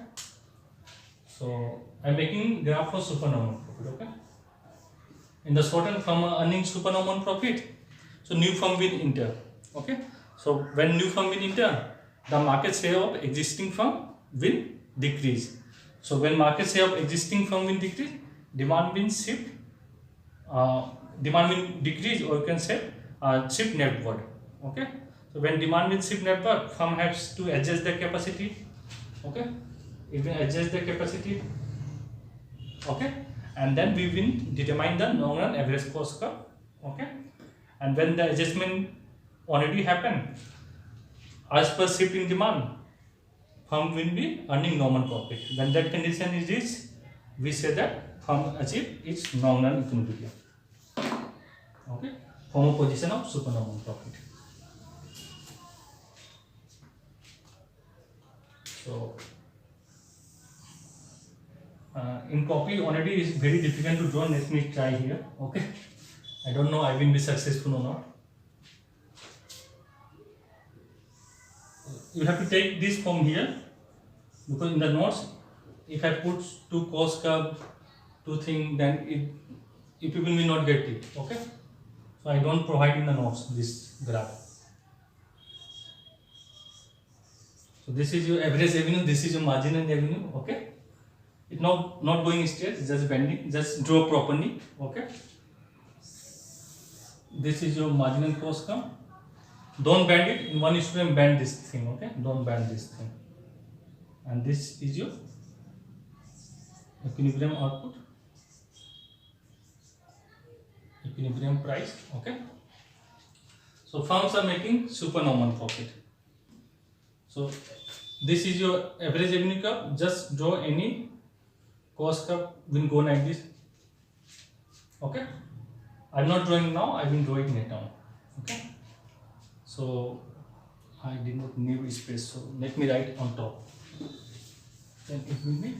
so I am making graph for supernormal profit. Okay, in the short run firm are earning supernormal profit, so new firm will enter. Okay, so when new firm will enter, the market share of existing firm will decrease. So when market share of existing firm will decrease, demand will shift, demand will decrease, or you can say shift netward. Okay, so when demand will shift netward, firm has to adjust the capacity. Okay, it will adjust the capacity. Okay, and then we will determine the long run average cost curve. Okay, and when the adjustment already happened, as per shift in demand, firm will be earning normal profit. When that condition is reached, we say that firm achieve its long run equilibrium. Okay, from a position of supernormal profit. So in copy already is very difficult to draw. Let me try here. Okay, I don't know I will be successful or not. You have to take this from here, because in the notes, if I put two cost curve, two things, then people will not get it. Okay, so I don't provide in the notes this graph. So this is your average revenue, this is your marginal revenue. Okay, it not going straight, just bending, just draw properly. Okay, this is your marginal cost curve. Don't bend it. In one student, bend this thing. Okay, don't bend this thing. And this is your equilibrium output, equilibrium price. Okay, so firms are making supernormal profit. So this is your average revenue curve. Just draw any cost curve, will go like this. Okay, I'm not drawing now, I will draw it later on. Okay, so I did not need space, so let me write on top, then it will be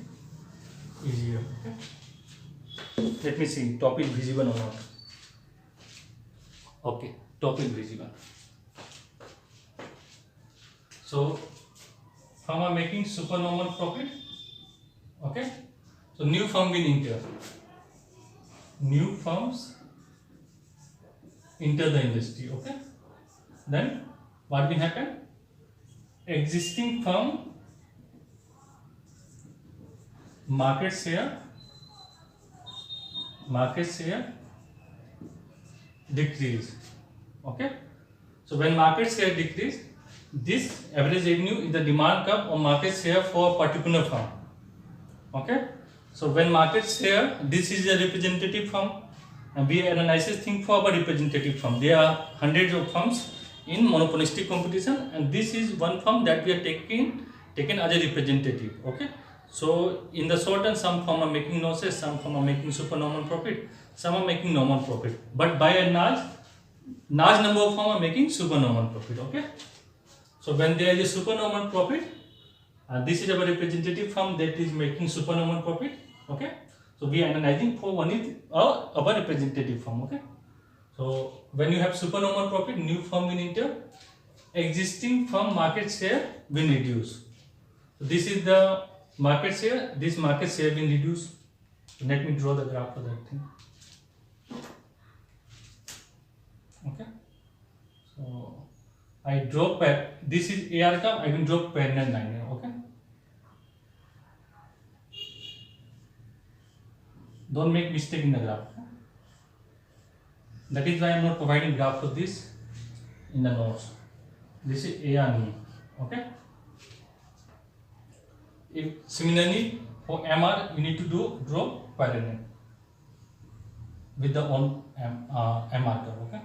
easier. Okay, let me see top is visible or not. Okay, top is visible. So firm are making supernormal profit. Okay, so new firm will enter. New firms enter the industry. Okay, then what will happen? Existing firm market share decrease. Okay, so when market share decrease, this average revenue is the demand curve or market share for a particular firm. Okay, so when market share, this is a representative firm, and we analyze this thing for our representative firm. There are hundreds of firms in monopolistic competition, and this is one firm that we are taken as a representative. Okay, so in the short term, some firm are making losses, some firm are making supernormal profit, some are making normal profit, but by and large number of firm are making supernormal profit. Okay, so when there is a supernormal profit, this is our representative firm that is making supernormal profit. Okay, so we are analyzing for one is our representative firm. Okay, so when you have supernormal profit, new firm will enter, existing firm market share will reduce. So this is the market share, this market share will reduce. So let me draw the graph for that thing. Okay, so I draw this is AR curve, I will draw parallel line here. Okay, don't make mistake in the graph. That is why I am not providing graph for this in the notes. This is AR knee. Okay, if similarly for MR you need to draw parallel with the on MR curve. Okay,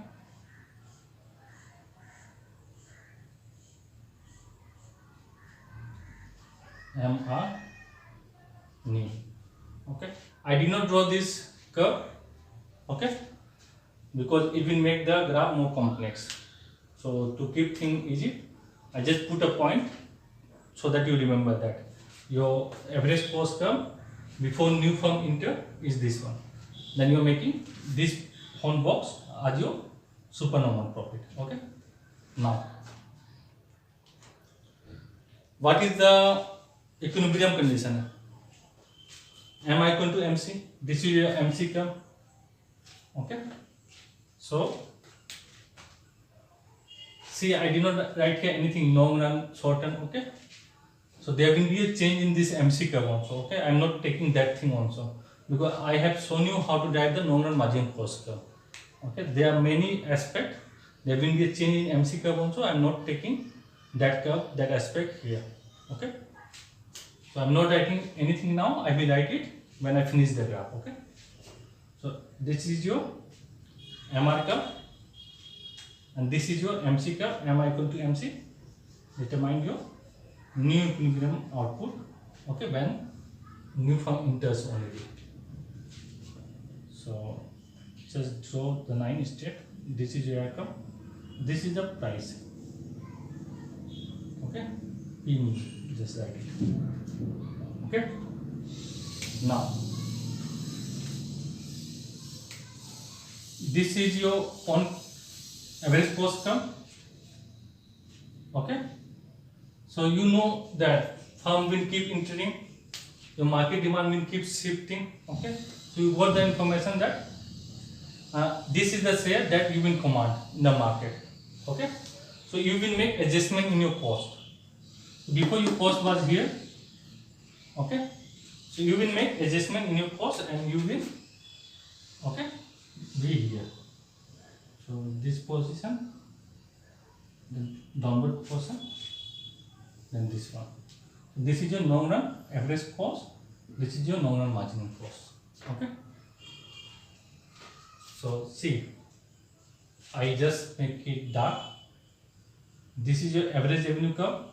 MR knee. Okay, I did not draw this curve. Okay, because it will make the graph more complex. So to keep things easy, I just put a point so that you remember that your average cost curve before new firm enter is this one. Then you are making this whole box as your supernormal profit. Okay, now what is the equilibrium condition? M equal to MC. This is your MC curve. Okay, so see, I did not write here anything long run, short run. Okay, so there will be a change in this MC curve also. Okay, I am not taking that thing also because I have shown you how to drive the long run margin cost curve. Okay, there are many aspects. There will be a change in MC curve also. I am not taking that curve, that aspect here. Okay, so I am not writing anything now. I will write it when I finish the graph. Okay, so this is your MR curve and this is your MC curve. M equal to MC. Determine your new equilibrium output. Okay, when new firm enters already. So just draw the 9 step. This is your curve. This is the price. Okay, P just write it. Okay, now this is your on average cost curve. Okay, so you know that firm will keep entering, your market demand will keep shifting. Okay, so you got the information that this is the share that you will command in the market. Okay, so you will make adjustment in your cost. Before your cost was here. Okay, so you will make adjustment in your cost and you will, okay, be here. So this position, then downward position, then this one. This is your long run average cost. This is your long run marginal cost. Okay, so see, I just make it dark. This is your average revenue curve.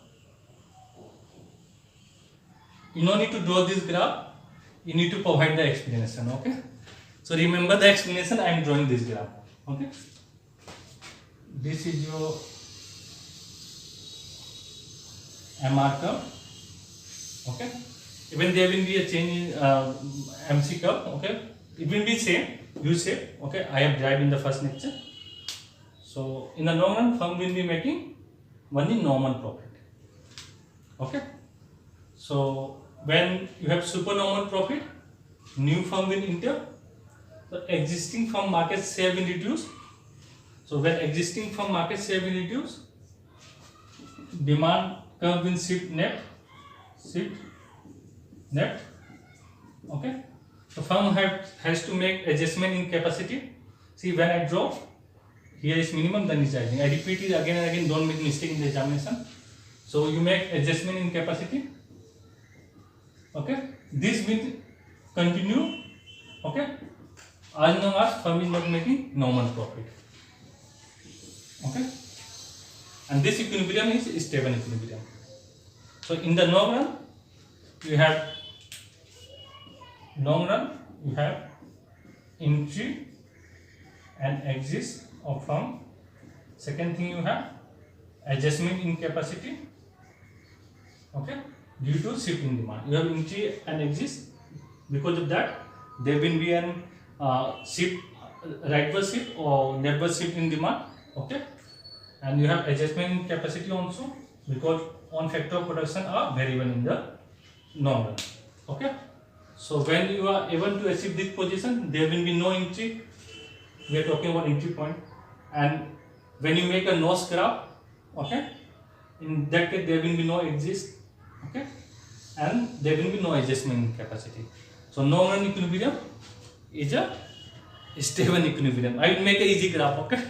You don't need to draw this graph, you need to provide the explanation. Okay, So remember the explanation. I am drawing this graph. Okay. This is your MR curve. Okay. Even there will be a change in MC curve. Okay. It will be same U shape. Okay. I have derived in the first lecture. So in the long run, firm will be making only normal profit. Okay. So when you have supernormal profit, new firm will enter. The existing firm market share will reduce. So when existing firm market share will reduce, demand curve will shift left. Okay. So firm has to make adjustment in capacity. See, when I draw, here is minimum, then is rising. I repeat it again and again. Don't make mistake in the examination. So you make adjustment in capacity. Okay. This will continue. Okay. As long as firm is not making normal profit. Okay. And this equilibrium is stable equilibrium. So in the long run, you have entry and exit of firm. Second thing, you have adjustment in capacity. Okay, due to shift in demand, you have entry and exit. Because of that, there will be an shift, rightward shift or leftward shift in demand. Okay, and you have adjustment in capacity also, because one factor of production are variable in the long run. Okay, so when you are able to achieve this position, there will be no entry. We are talking about entry point. And when you make a nose graph, okay, in that case there will be no exit. Okay, and there will be no adjustment in capacity. So long run equilibrium is a stable equilibrium. I will make a easy graph. Okay,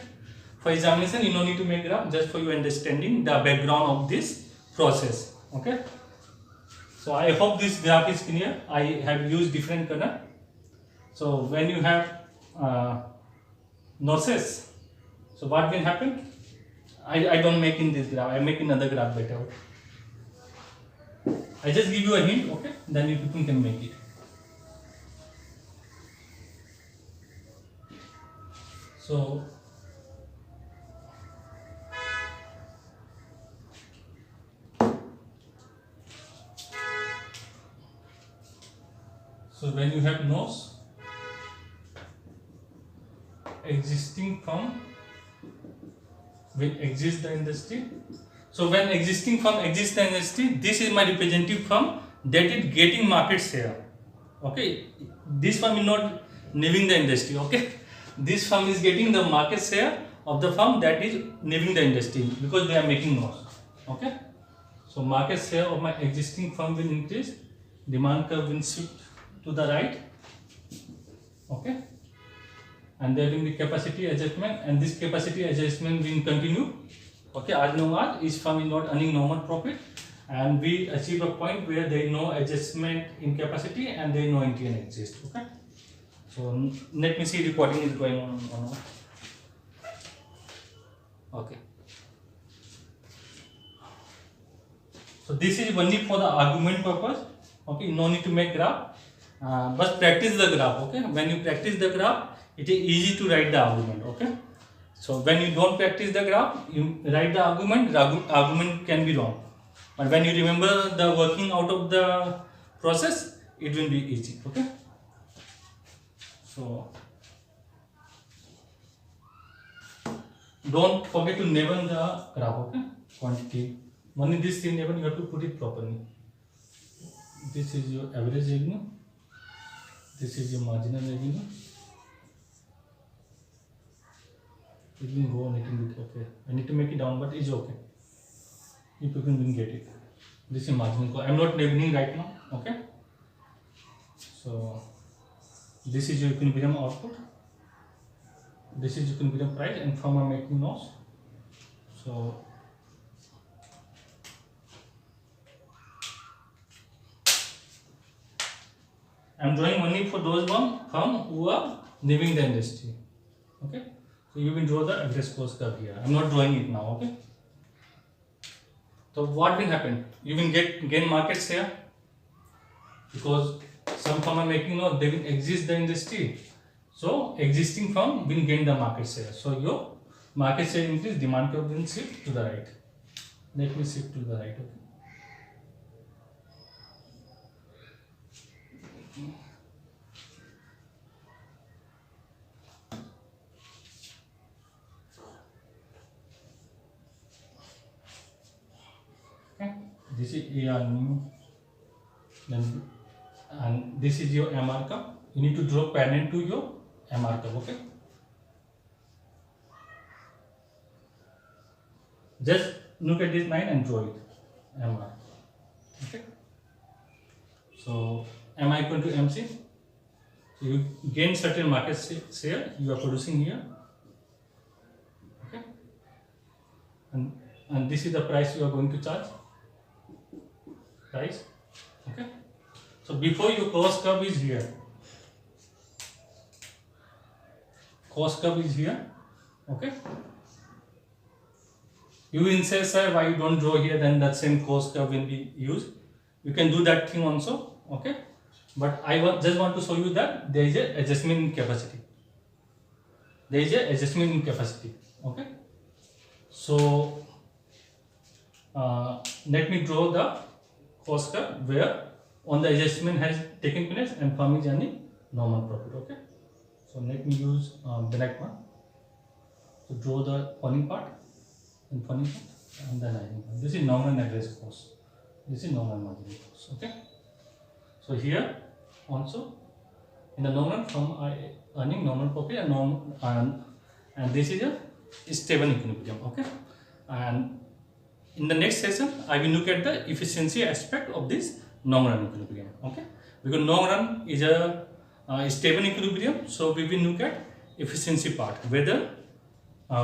for examination you no need to make graph, just for you understanding the background of this process. Okay, so I hope this graph is clear. I have used different color. So when you have noses, so what will happen? I don't make in this graph, I make in another graph better. I just give you a hint, okay? Then you people can make it. So when you have nose, existing firm will exist the industry. So when existing firm exists the industry, this is my representative firm that is getting market share. Okay, this firm is not leaving the industry. Okay, this firm is getting the market share of the firm that is leaving the industry, because they are making loss. Okay, so market share of my existing firm will increase, demand curve will shift to the right. Okay, and there will be capacity adjustment, and this capacity adjustment will continue. Okay, as long as each firm is not earning normal profit, and we achieve a point where there is no adjustment in capacity and there is no entry and exit. Okay, so let me see recording is going on or not. Okay, so this is only for the argument purpose. Okay, no need to make graph, but practice the graph. Okay, when you practice the graph, it is easy to write the argument. Okay, so when you don't practice the graph, you write the argument can be wrong. But when you remember the working out of the process, it will be easy. Okay, so don't forget to label the graph. Okay, quantity. Only this thing label, you have to put it properly. This is your average revenue. This is your marginal revenue. It will go a little bit. Okay, I need to make it down, but it's okay. You people will get it. This is marginal cost. I am not labeling right now. Okay, so this is your equilibrium output. This is equilibrium price, and firm are making loss. So I am drawing only for those firm who are leaving the industry. Okay, so you will draw the average cost curve here. I am not drawing it now. Okay, so what will happen? You will gain market share, because some firm are making loss, they will exit the industry. So existing firm will gain the market share. So your market share increase, demand curve will shift to the right. Let me shift to the right. Okay. This is AR new. Then and this is your MR curve. You need to draw parallel to your MR curve. Okay. Just look at this line and draw it. MR. Okay. So MI equal to MC. So you gain certain market share you are producing here. Okay. And this is the price you are going to charge. Price. Okay. So before your cost curve is here. Cost curve is here. Okay. You will say, sir, why you don't draw here, then that same cost curve will be used. You can do that thing also. Okay. But I just want to show you that there is a adjustment in capacity. There is a adjustment in capacity. Okay. So let me draw the cost curve where on the adjustment has taken place and firm is earning normal profit. Okay. So let me use black one to draw the funny part and funny part and the rising part. This is nominal average cost. This is nominal marginal cost. Okay. So here also in the nominal firm I earning normal profit and this is a stable equilibrium. Okay. And in the next session I will look at the efficiency aspect of this long run equilibrium. Okay. Because long run is a stable equilibrium, so we will look at efficiency part, whether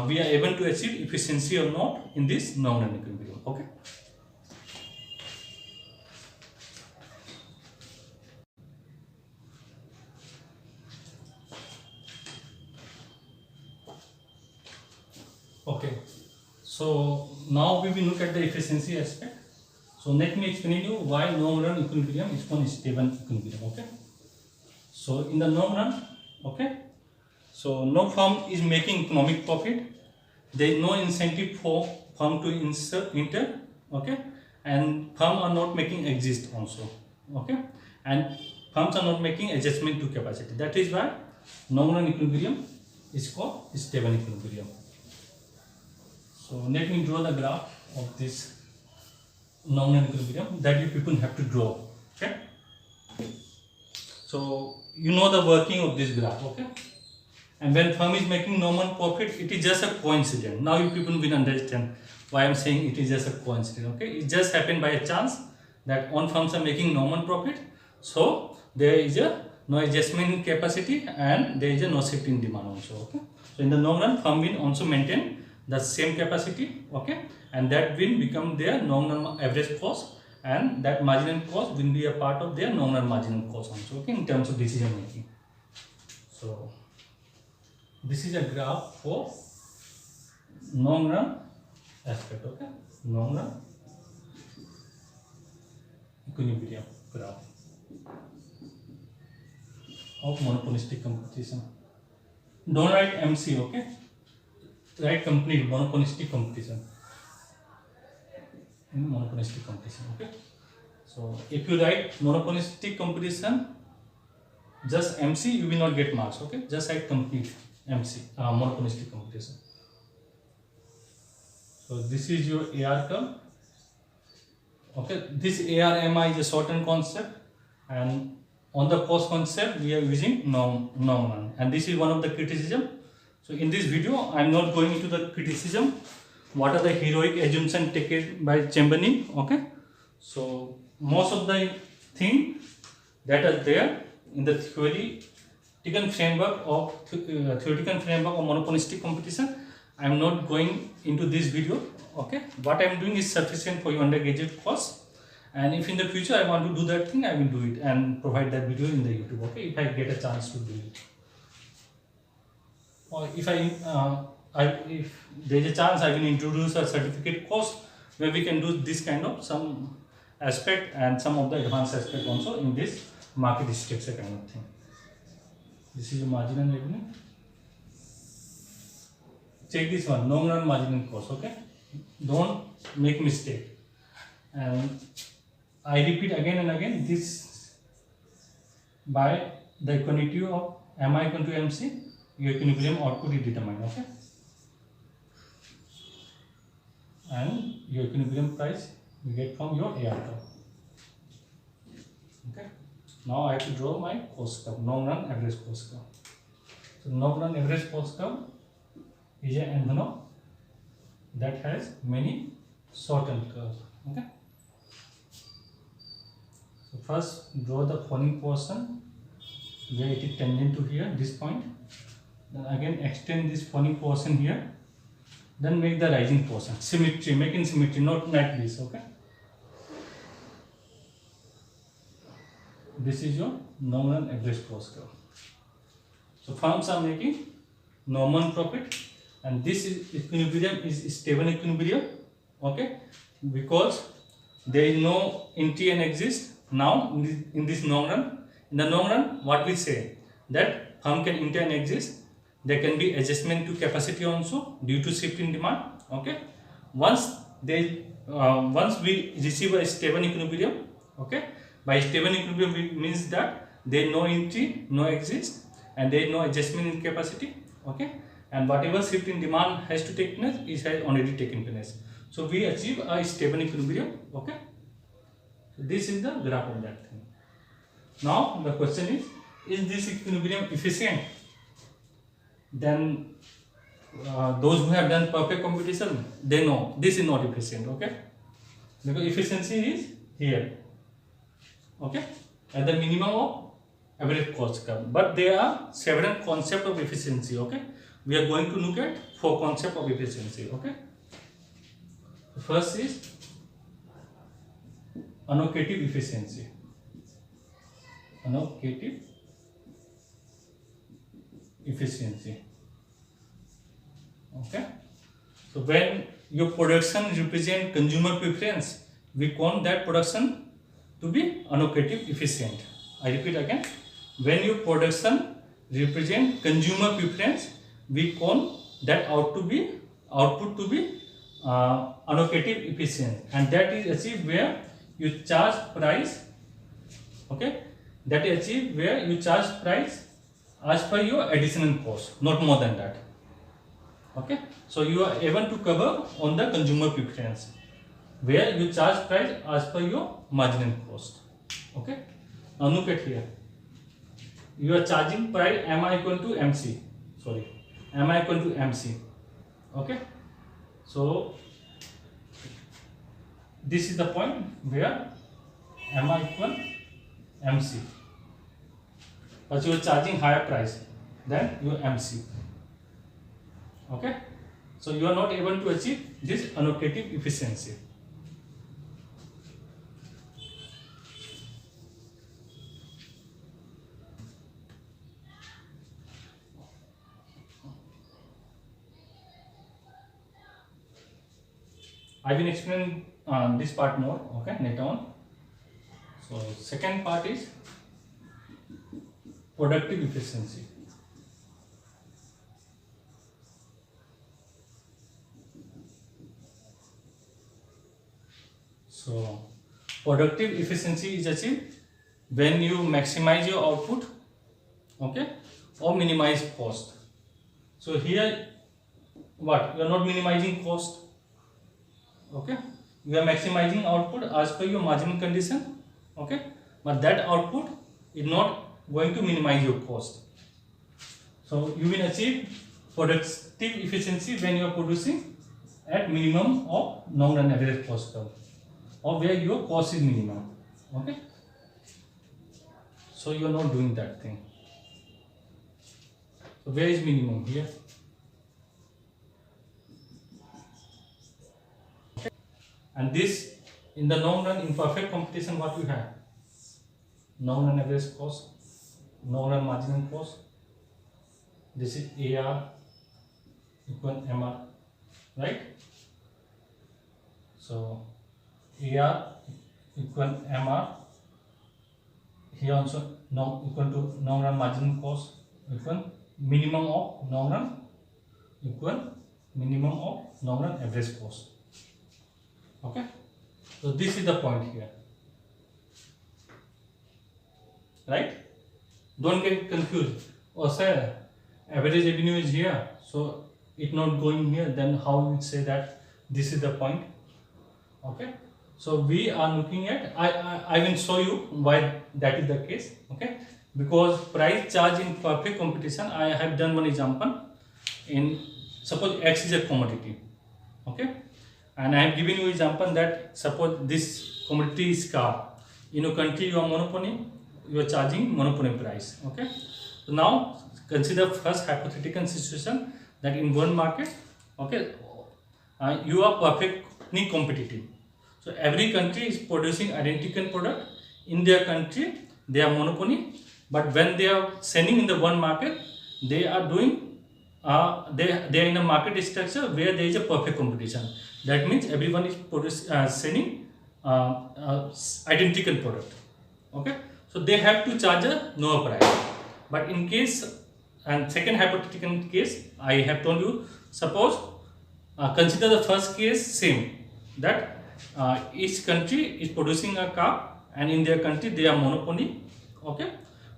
we are able to achieve efficiency or not in this long run equilibrium. Okay. Okay. So now we will look at the efficiency aspect. So let me explain you why long run equilibrium is called stable equilibrium. Okay. So in the long run, okay, so no firm is making economic profit. There is no incentive for firm to enter, okay, and firm are not making exit also, okay, and firms are not making adjustment to capacity. That is why long run equilibrium is called stable equilibrium. So let me draw the graph of this long run equilibrium that you people have to draw. Okay. So you know the working of this graph. Okay. And when firm is making normal profit, it is just a coincidence. Now you people will understand why I am saying it is just a coincidence. Okay. It just happened by a chance that on firms are making normal profit. So there is a no adjustment in capacity and there is a no shift in demand also. Okay. So in the long run, firm will also maintain the same capacity, okay, and that will become their nominal average cost, and that marginal cost will be a part of their nominal marginal cost also, okay, in terms of decision making. So this is a graph for long run aspect, okay, long run equilibrium graph of monopolistic competition. Don't write MC, okay. Right, complete monopolistic competition. In monopolistic competition, okay. So if you write monopolistic competition, just MC, you will not get marks, okay. Just write complete MC, monopolistic competition. So this is your AR curve, okay. This ARMI is a shortened concept, and on the cost concept we are using norm, and this is one of the criticism. So in this video, I am not going into the criticism. What are the heroic assumptions taken by Chamberlain? Okay. So most of the things that are there in the theoretical framework of monopolistic competition, I am not going into this video. Okay. What I am doing is sufficient for your undergraduate course. And if in the future I want to do that thing, I will do it and provide that video in the YouTube. Okay. If I get a chance to do it. Or if if there is a chance, I will introduce a certificate course where we can do this kind of some aspect and some of the advanced aspect also in this market structure kind of thing. This is your marginal revenue. Check this one, long run marginal cost. Okay, don't make mistake. And I repeat again and again, this by the quantity of mi equal to mc, your equilibrium output is determined. Okay, and your equilibrium price you get from your AR curve. Okay, now I have to draw my cost curve, long run average cost curve. So long run average cost curve is an envelope that has many shortened curves. Okay, so first draw the falling portion where it is tangent to here, this point. Then again extend this falling portion here. Then make the rising portion symmetry, making symmetry, not like this. Okay, this is your long run average cost curve. So firms are making normal profit, and this is equilibrium is stable equilibrium. Okay, because there is no NTN exist now in this long run. In the long run, what we say that firm can NTN exist. There can be adjustment to capacity also due to shift in demand. Okay, once we receive a stable equilibrium. Okay, by stable equilibrium it means that there is no NT, no exist, and there is no adjustment in capacity. Okay, and whatever shift in demand has to take place, it has already taken place. So we achieve a stable equilibrium. Okay, so this is the graph of that thing. Now the question is this equilibrium efficient? Then those who have done perfect computation, they know this is not efficient. Okay, because efficiency is here. Okay, at the minimum of average cost curve. But there are several concepts of efficiency. Okay, we are going to look at 4 concepts of efficiency. Okay, first is allocative efficiency. Allocative efficiency. Okay, so when your production represent consumer preference, we call that production to be allocative efficient. I repeat again, when your production represent consumer preference, we call that output to be allocative efficient, and that is achieved where you charge price. Okay, that is achieved where you charge price as per your additional cost, not more than that. Okay, so you are able to cover on the consumer preference where you charge price as per your marginal cost. Okay, now look at here, you are charging price mi equal to mc, mi equal to mc. Okay, so this is the point where mi equal mc, but you are charging higher price than your mc. Okay, so you are not able to achieve this allocative efficiency. I will explain this part more. Okay, later on. So second part is productive efficiency. So productive efficiency is achieved when you maximize your output, okay, or minimize cost. So here what, you are not minimizing cost. Okay, you are maximizing output as per your marginal condition. Okay, but that output is not going to minimize your cost. So you will achieve productive efficiency when you are producing at minimum of long run average cost curve, or where your cost is minimum. Okay, so you are not doing that thing. So where is minimum? Here. And this, in the long run, in perfect competition, what you have? Long run average cost, long run marginal cost. This is AR equal MR, right? So AR equal MR. Here also equal to long run marginal cost, equal minimum of long run equal minimum of long run average cost. Okay, so this is the point here, right? Don't get confused. Oh sir, average revenue is here, so it not going here, then how we say that this is the point? Okay, so we are looking at, I will show you why that is the case. Okay, because price charge in perfect competition, I have done one example. In suppose X is a commodity, okay, and I have given you example that suppose this commodity is car. In your country you are monopoly, you are charging monopoly price. Okay, so now consider first hypothetical situation that in one market, okay, you are perfectly competitive. So every country is producing identical product. In their country they are monopoly, but when they are selling in the one market, they are doing they are in a market structure where there is a perfect competition. That means everyone is selling identical product. Okay, so they have to charge a lower price. But in case, and second hypothetical case I have told you, suppose consider the first case same, that each country is producing a car and in their country they are monopoly. Okay,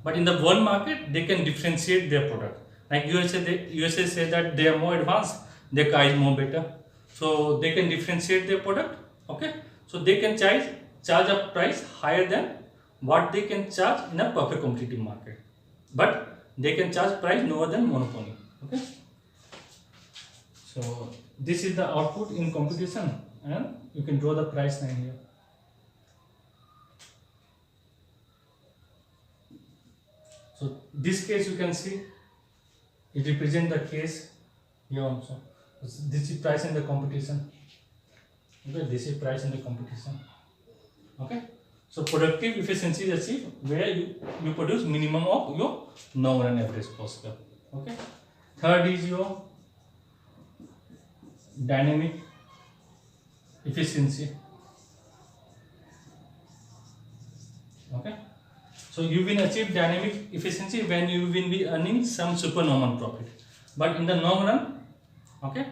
but in the world market they can differentiate their product. Like USA say that they are more advanced, their car is more better, so they can differentiate their product. Okay, so they can charge a price higher than what they can charge in a perfect competitive market, but they can charge price lower than monopoly. Okay, so this is the output in competition, and you can draw the price line here. So this case you can see it represents the case here also. This is price in the competition. Okay, this is price in the competition. Okay, so productive efficiency is achieved where you produce minimum of your long run average cost curve. Okay, third is your dynamic efficiency. Okay, so you will achieve dynamic efficiency when you will be earning some supernormal profit. But in the long run, okay,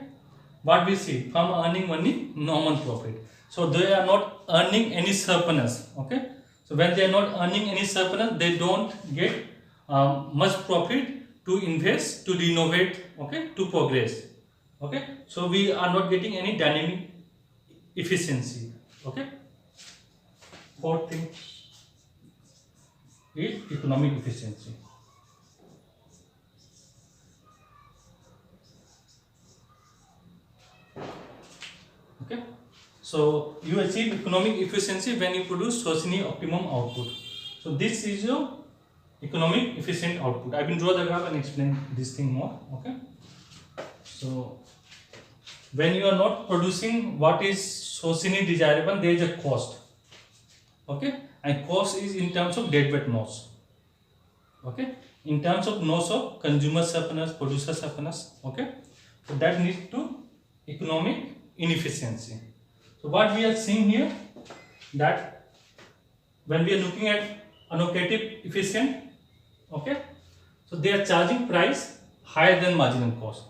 what we see, from earning only normal profit. So they are not earning any surplus. Okay, so when they are not earning any surplus, they don't get much profit to invest, to renovate, okay, to progress. Okay, so we are not getting any dynamic efficiency. Okay, fourth thing is economic efficiency. Okay, so you achieve economic efficiency when you produce socially optimum output. So this is your economic efficient output. I will draw the graph and explain this thing more. Okay, so when you are not producing what is socially desirable, there is a cost. Okay, and cost is in terms of deadweight loss. Okay, in terms of loss of consumer surplus, producer surplus. Okay, so that leads to economic inefficiency. So what we are seeing here, that when we are looking at allocative efficient, okay, so they are charging price higher than marginal cost.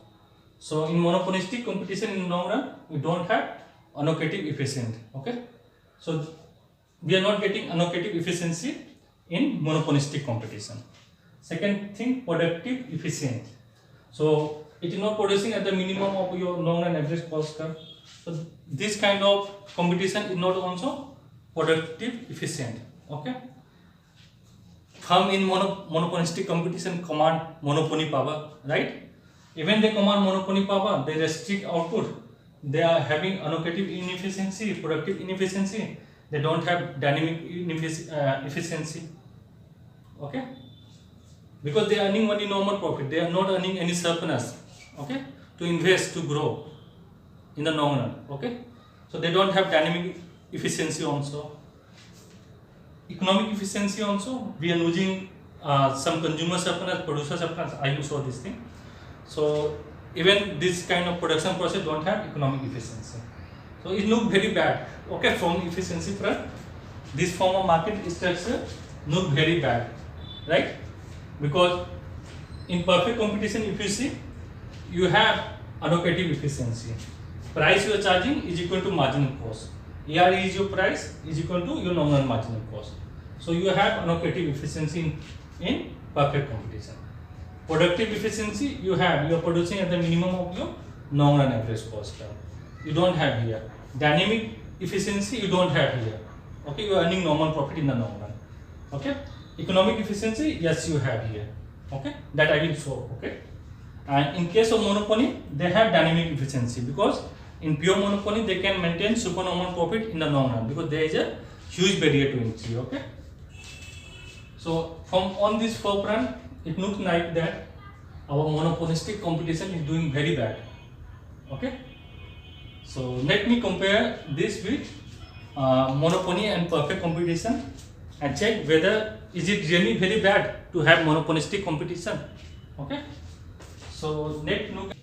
So in monopolistic competition in long run, we don't have allocative efficient. Okay, so we are not getting allocative efficiency in monopolistic competition. Second thing, productive efficient. So it is not producing at the minimum of your long run average cost curve. So this kind of competition is not also productive efficient. Okay, firm in monopolistic competition command monopoly power, right? Even they command monopoly power, they restrict output. They are having allocative inefficiency, productive inefficiency. They don't have dynamic efficiency. Okay, because they are earning only normal profit. They are not earning any surplus. Okay, to invest, to grow in the long run. Okay, so they don't have dynamic efficiency also. Economic efficiency also, we are losing some consumer surplus, producer surplus. I will show this thing. So even this kind of production process don't have economic efficiency. So it look very bad. Okay, from efficiency front, this form of market structure look very bad, right? Because in perfect competition, if you see, you have allocative efficiency. Price you are charging is equal to marginal cost. AR is your price is equal to your nominal marginal cost. So you have allocative efficiency in perfect competition. Productive efficiency, you are producing at the minimum of your nominal average cost term. You don't have here. Dynamic efficiency, you don't have here. Okay, you are earning normal profit in the nominal. Okay, economic efficiency, yes, you have here. Okay, that I will show. Okay, and in case of monopoly, they have dynamic efficiency, because in pure monopoly they can maintain supernormal profit in the nominal, because there is a huge barrier to entry. Okay, so from on this forefront, it looks like that our monopolistic competition is doing very bad. Okay, so let me compare this with monopoly and perfect competition and check whether is it really very bad to have monopolistic competition. Okay, so let's look.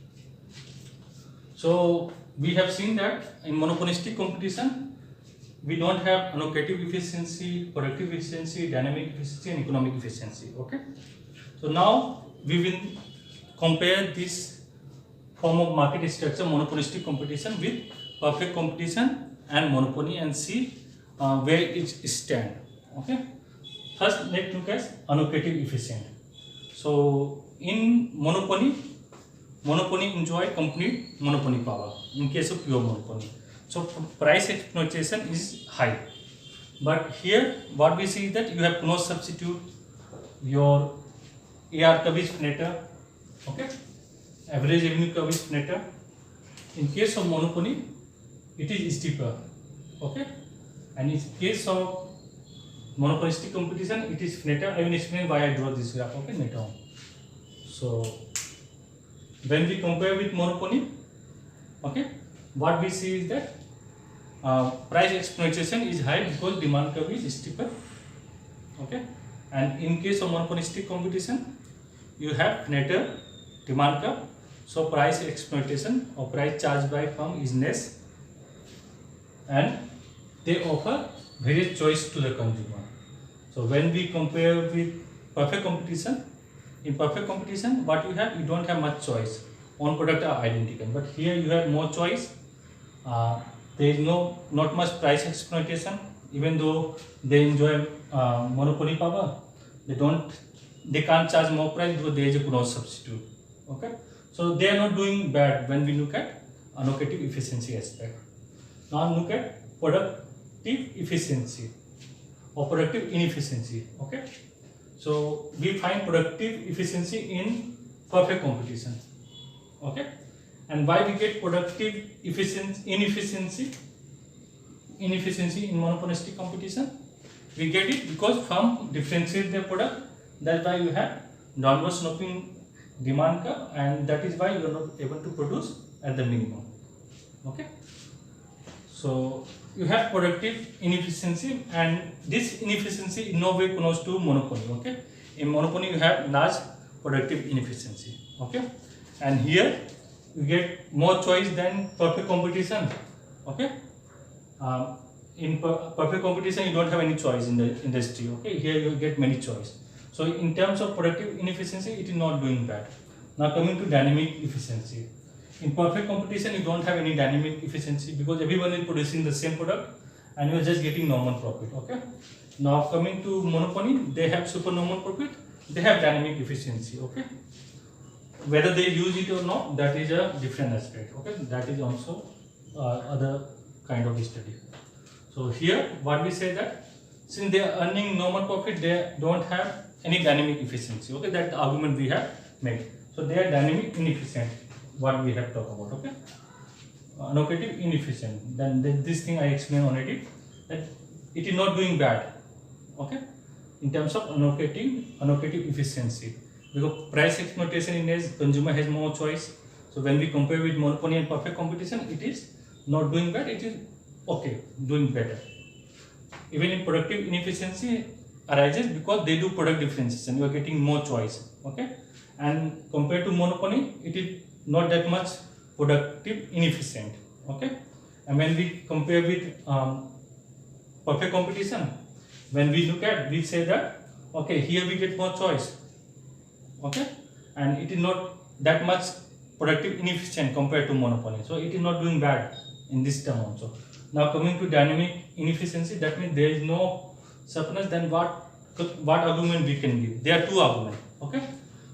So we have seen that in monopolistic competition we don't have allocative efficiency, productive efficiency, dynamic efficiency and economic efficiency. Okay, so now we will compare this form of market structure, monopolistic competition, with perfect competition and monopoly, and see where it stands. Okay, first let's look at allocative efficient. So in monopoly enjoy complete monopoly power in case of pure monopoly. So price exploitation is high, but here what we see is that you have close substitute, your AR curve is flatter. Okay, average revenue curve is flatter. In case of monopoly, it is steeper. Okay, and in case of monopolistic competition, it is flatter. I will explain why I draw this graph. Okay, later on. So when we compare with monopoly, okay, what we see is that price exploitation is high because demand curve is steeper. Okay, and in case of monopolistic competition, you have flatter demand curve, so price exploitation or price charged by firm is less, and they offer various choice to the consumer. So when we compare with perfect competition, in perfect competition what you have, you don't have much choice, on product are identical, but here you have more choice. There is not much price exploitation, even though they enjoy monopoly power, they can't charge more price because there is a cross substitute. Okay, so they are not doing bad when we look at allocative efficiency aspect. Now look at productive efficiency or productive inefficiency. Okay, so we find productive efficiency in perfect competition. Okay, and why we get productive inefficiency in monopolistic competition? We get it because firm differentiate their product. That's why you have downward sloping demand curve, and that is why you are not able to produce at the minimum. Okay, so you have productive inefficiency, and this inefficiency in no way close to monopoly. Okay, in monopoly you have large productive inefficiency. Okay, and here you get more choice than perfect competition. Okay, in perfect competition you don't have any choice in the industry. Okay, here you get many choice. So in terms of productive inefficiency, it is not doing bad. Now coming to dynamic efficiency. In perfect competition, you don't have any dynamic efficiency because everyone is producing the same product and you are just getting normal profit. Okay. Now coming to monopoly, they have supernormal profit. They have dynamic efficiency. Okay. Whether they use it or not, that is a different aspect. Okay. That is also other kind of study. So here, what we say that since they are earning normal profit, they don't have any dynamic efficiency. Okay, that argument we have made. So they are dynamic inefficient. What we have talked about. Okay, allocative inefficient. Then this thing I explained already, that it is not doing bad. Okay, in terms of allocative efficiency, because price exploitation in this consumer has more choice. So when we compare with monopoly and perfect competition, it is not doing bad. It is okay, doing better. Even in productive inefficiency arises because they do product differentiation. You are getting more choice. Okay, and compared to monopoly, it is not that much productive inefficient. Okay, and when we compare with perfect competition, when we look at, we say that okay, here we get more choice. Okay, and it is not that much productive inefficient compared to monopoly. So it is not doing bad in this term also. Now coming to dynamic inefficiency, that means there is no surplus, then what argument we can give? There are two arguments. Okay.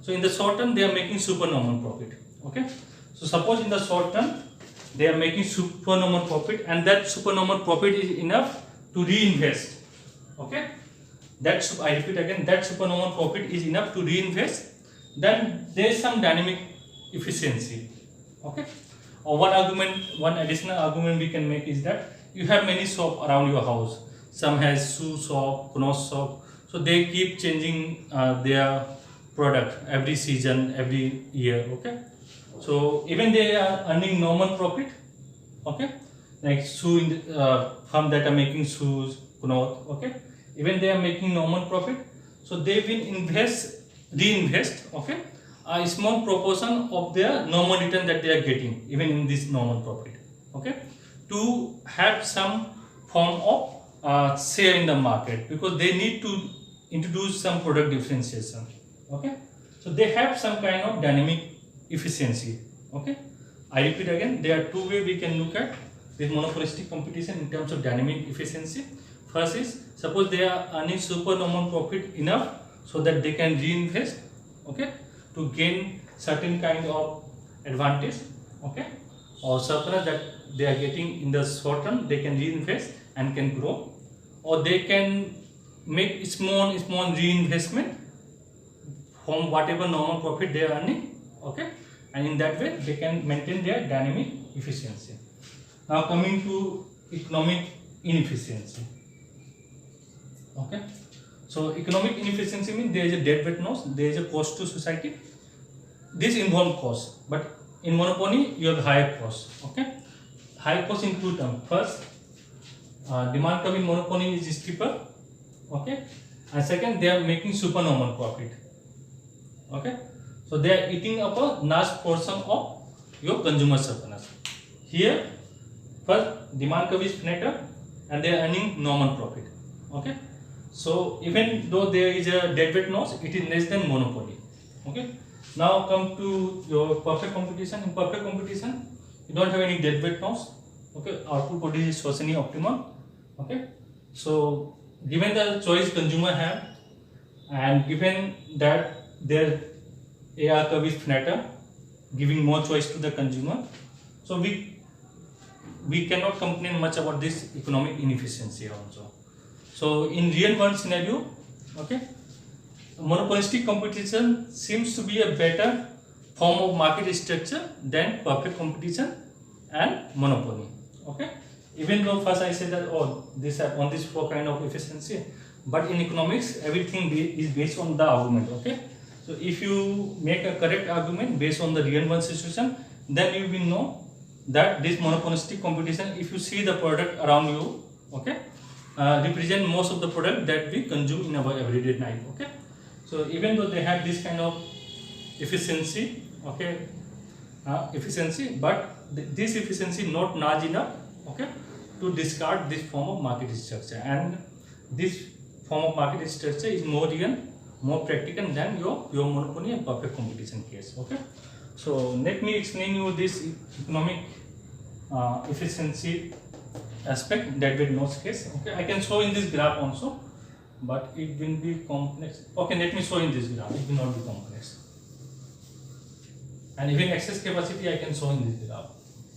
So in the short term they are making supernormal profit. Okay. So suppose in the short term they are making supernormal profit, and that supernormal profit is enough to reinvest. Okay. I repeat again, that supernormal profit is enough to reinvest. Then there is some dynamic efficiency. Okay. Or one additional argument we can make is that you have many shops around your house. Some has shoe shop, clothes shop. So they keep changing their product every season, every year. Okay. So even they are earning normal profit. Okay. Like shoe in firm that are making shoes, clothes. Okay. Even they are making normal profit. So they will reinvest. Okay. A small proportion of their normal return that they are getting, even in this normal profit. Okay. To have some form of share in the market, because they need to introduce some product differentiation. Okay. So they have some kind of dynamic efficiency. Okay. I repeat again, there are two ways we can look at this monopolistic competition in terms of dynamic efficiency. First is, suppose they are earning supernormal profit enough so that they can reinvest, okay, to gain certain kind of advantage, okay, or surplus that they are getting in the short term, they can reinvest and can grow, or they can make small reinvestment from whatever normal profit they are earning, okay, and in that way they can maintain their dynamic efficiency. Now coming to economic inefficiency. Okay, so economic inefficiency means there is a deadweight loss, there is a cost to society. This involves cost, but in monopoly you have higher cost. Okay, higher cost in two terms. First, demand curve in monopoly is steeper. Okay, and second, they are making supernormal profit. Okay, so they are eating up a large portion of your consumer surplus. Here, first demand curve is flatter and they are earning normal profit. Okay, so even though there is a deadweight loss, it is less than monopoly. Okay, now come to your perfect competition. In perfect competition, you don't have any deadweight loss. Okay, output body is socially optimal. Okay, so given the choice consumer have, and given that their AR curve is flatter, giving more choice to the consumer, so we cannot complain much about this economic inefficiency also. So in real world scenario, okay, monopolistic competition seems to be a better form of market structure than perfect competition and monopoly. Okay, even though first I said that on this four kind of efficiency, but in economics everything is based on the argument. Okay, so if you make a correct argument based on the real world situation, then you will know that this monopolistic competition, if you see the product around you, okay, represent most of the product that we consume in our everyday life. Okay, so even though they have this kind of efficiency, okay, but this efficiency not large enough, okay, to discard this form of market structure, and this form of market structure is more real, more practical than your monopoly and perfect competition case. Okay, so let me explain you this economic efficiency aspect that with no case. Okay, I can show in this graph also, but it will be complex. Okay, let me show in this graph. It will not be complex, and even excess capacity I can show in this graph.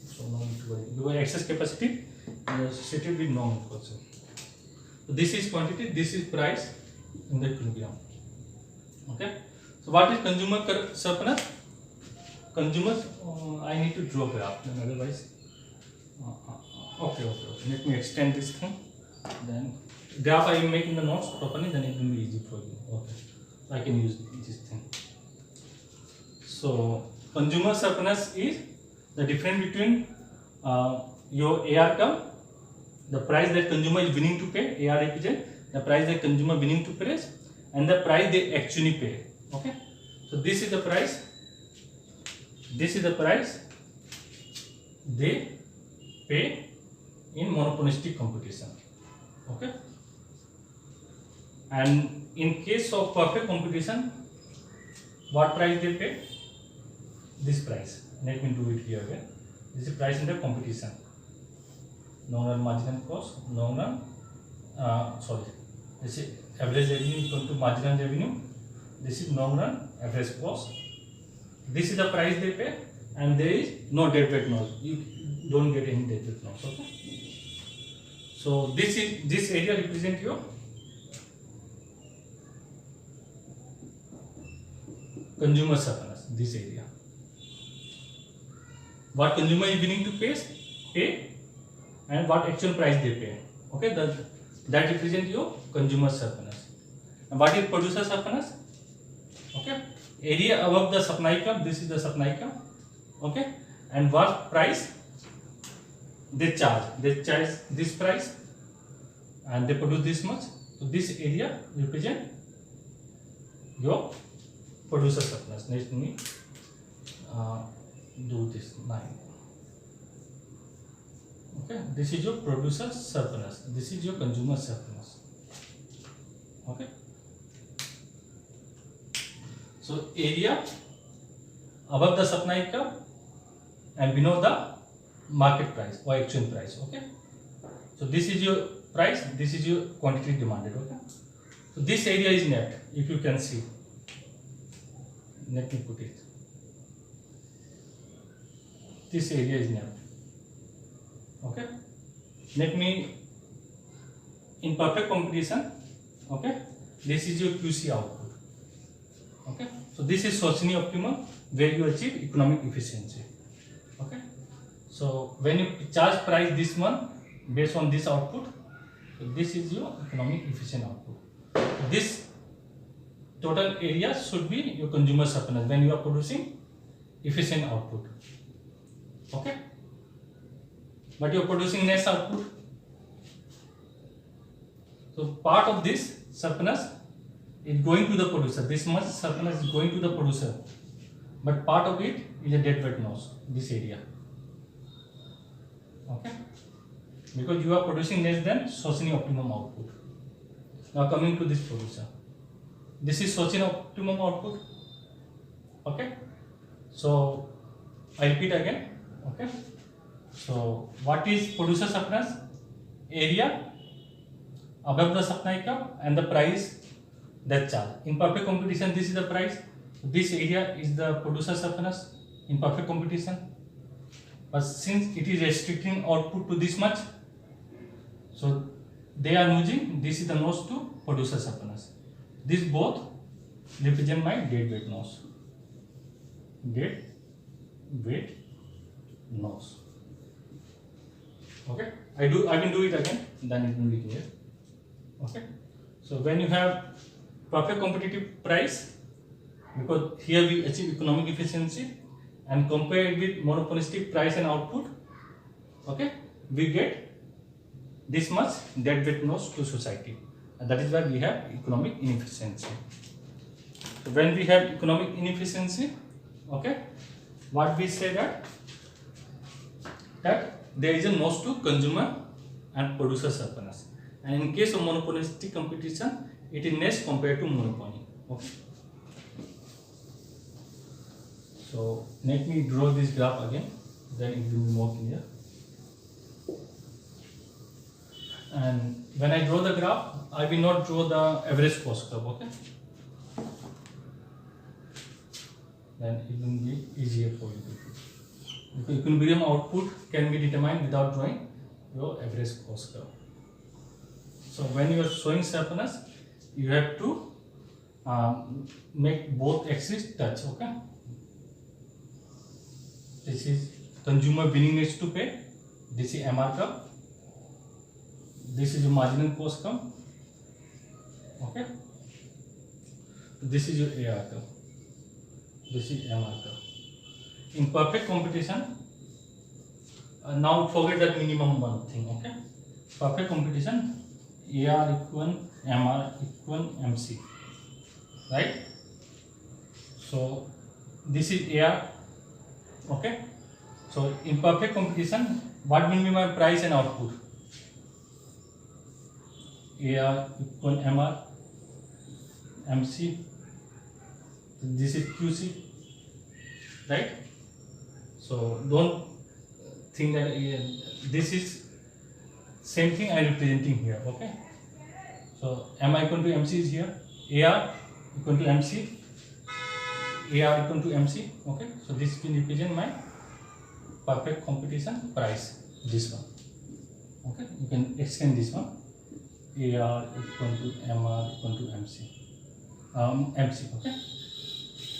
So no need to worry. Your excess capacity is associated with non-equal. So this is quantity, this is price in the kilogram. Okay. So what is consumer surplus? Consumers, I need to draw graph, otherwise. Okay. Let me extend this thing. Then graph I will make in the notes properly. Then it will be easy for you. Okay. So I can use this thing. So consumer surplus is the difference between your AR curve, the price that consumer is willing to pay. AR represent the price that consumer willing to pay, and the price they actually pay. Okay, so this is the price. This is the price they pay in monopolistic competition. Okay, and in case of perfect competition, What price they pay? This price. Let me do it here again. This is price in the competition. Long run marginal cost, long run, this is average revenue equal to marginal revenue. This is long run average cost. This is the price they pay, and there is no deadweight loss. You don't get any deadweight loss. Okay. So this area represent your consumer surplus. This area. What consumer is willing to pay, and what actual price they pay. Okay, that represent your consumer surplus. And what is producer surplus? Okay, area above the supply curve. This is the supply curve. Okay, and what price they charge? They charge this price, and they produce this much. So this area represent your producer surplus. Let me do this line. Okay, this is your producer surplus. This is your consumer surplus. Okay. So area above the supply curve and below the market price or exchange price. Okay. So this is your price. This is your quantity demanded. Okay. So this area is net. If you can see. Let me put it. This area is net. Okay. Let me in perfect competition. Okay. This is your QC output. Okay. So this is Socini optimum where you achieve economic efficiency. Okay. So when you charge price this one based on this output, so this is your economic efficient output. This total area should be your consumer surplus when you are producing efficient output. Okay. But you are producing less output. So part of this surplus is going to the producer. This much surplus is going to the producer. But part of it is a deadweight loss, this area. Okay. Because you are producing less than Socini optimum output. Now coming to this producer. This is Socini optimum output. Okay. So I repeat again. Okay. So what is producer surplus? Area above the supply curve and the price that charge. In perfect competition, this is the price. This area is the producer surplus in perfect competition. But since it is restricting output to this much, so they are losing. This is the loss to producer surplus. This both represent my deadweight loss. Deadweight loss. Okay, I will do it again, then it will be clear. Okay, so when you have perfect competitive price, because here we achieve economic efficiency, and compare it with monopolistic price and output, okay, we get this much deadweight loss to society, and that is why we have economic inefficiency. So when we have economic inefficiency, okay, what we say that there is a loss to consumer and producer surplus, and in case of monopolistic competition, it is less compared to monopoly. Okay. So let me draw this graph again, then it will be more clear. And when I draw the graph, I will not draw the average cost curve. Okay. Then it will be easier for you to do. Because equilibrium output can be determined without drawing your average cost curve. So when you are showing surplus, you have to make both axes touch. Okay. This is consumer willingness to pay. This is MR curve. This is your marginal cost curve. Okay. This is your AR curve. This is MR curve. In perfect competition, now forget that minimum one thing. Okay. Perfect competition, AR equal MR equal MC. Right. So this is AR. Okay. So in perfect competition, what will be my price and output? AR equal MR, MC This is QC, right? So don't think that this is same thing I am representing here. Okay. So MI equal to MC is here. AR equal to MC. AR equal to MC. Okay. So this will represent my perfect competition price. This one. Okay. You can extend this one. AR equal to MR equal to MC. MC. Okay.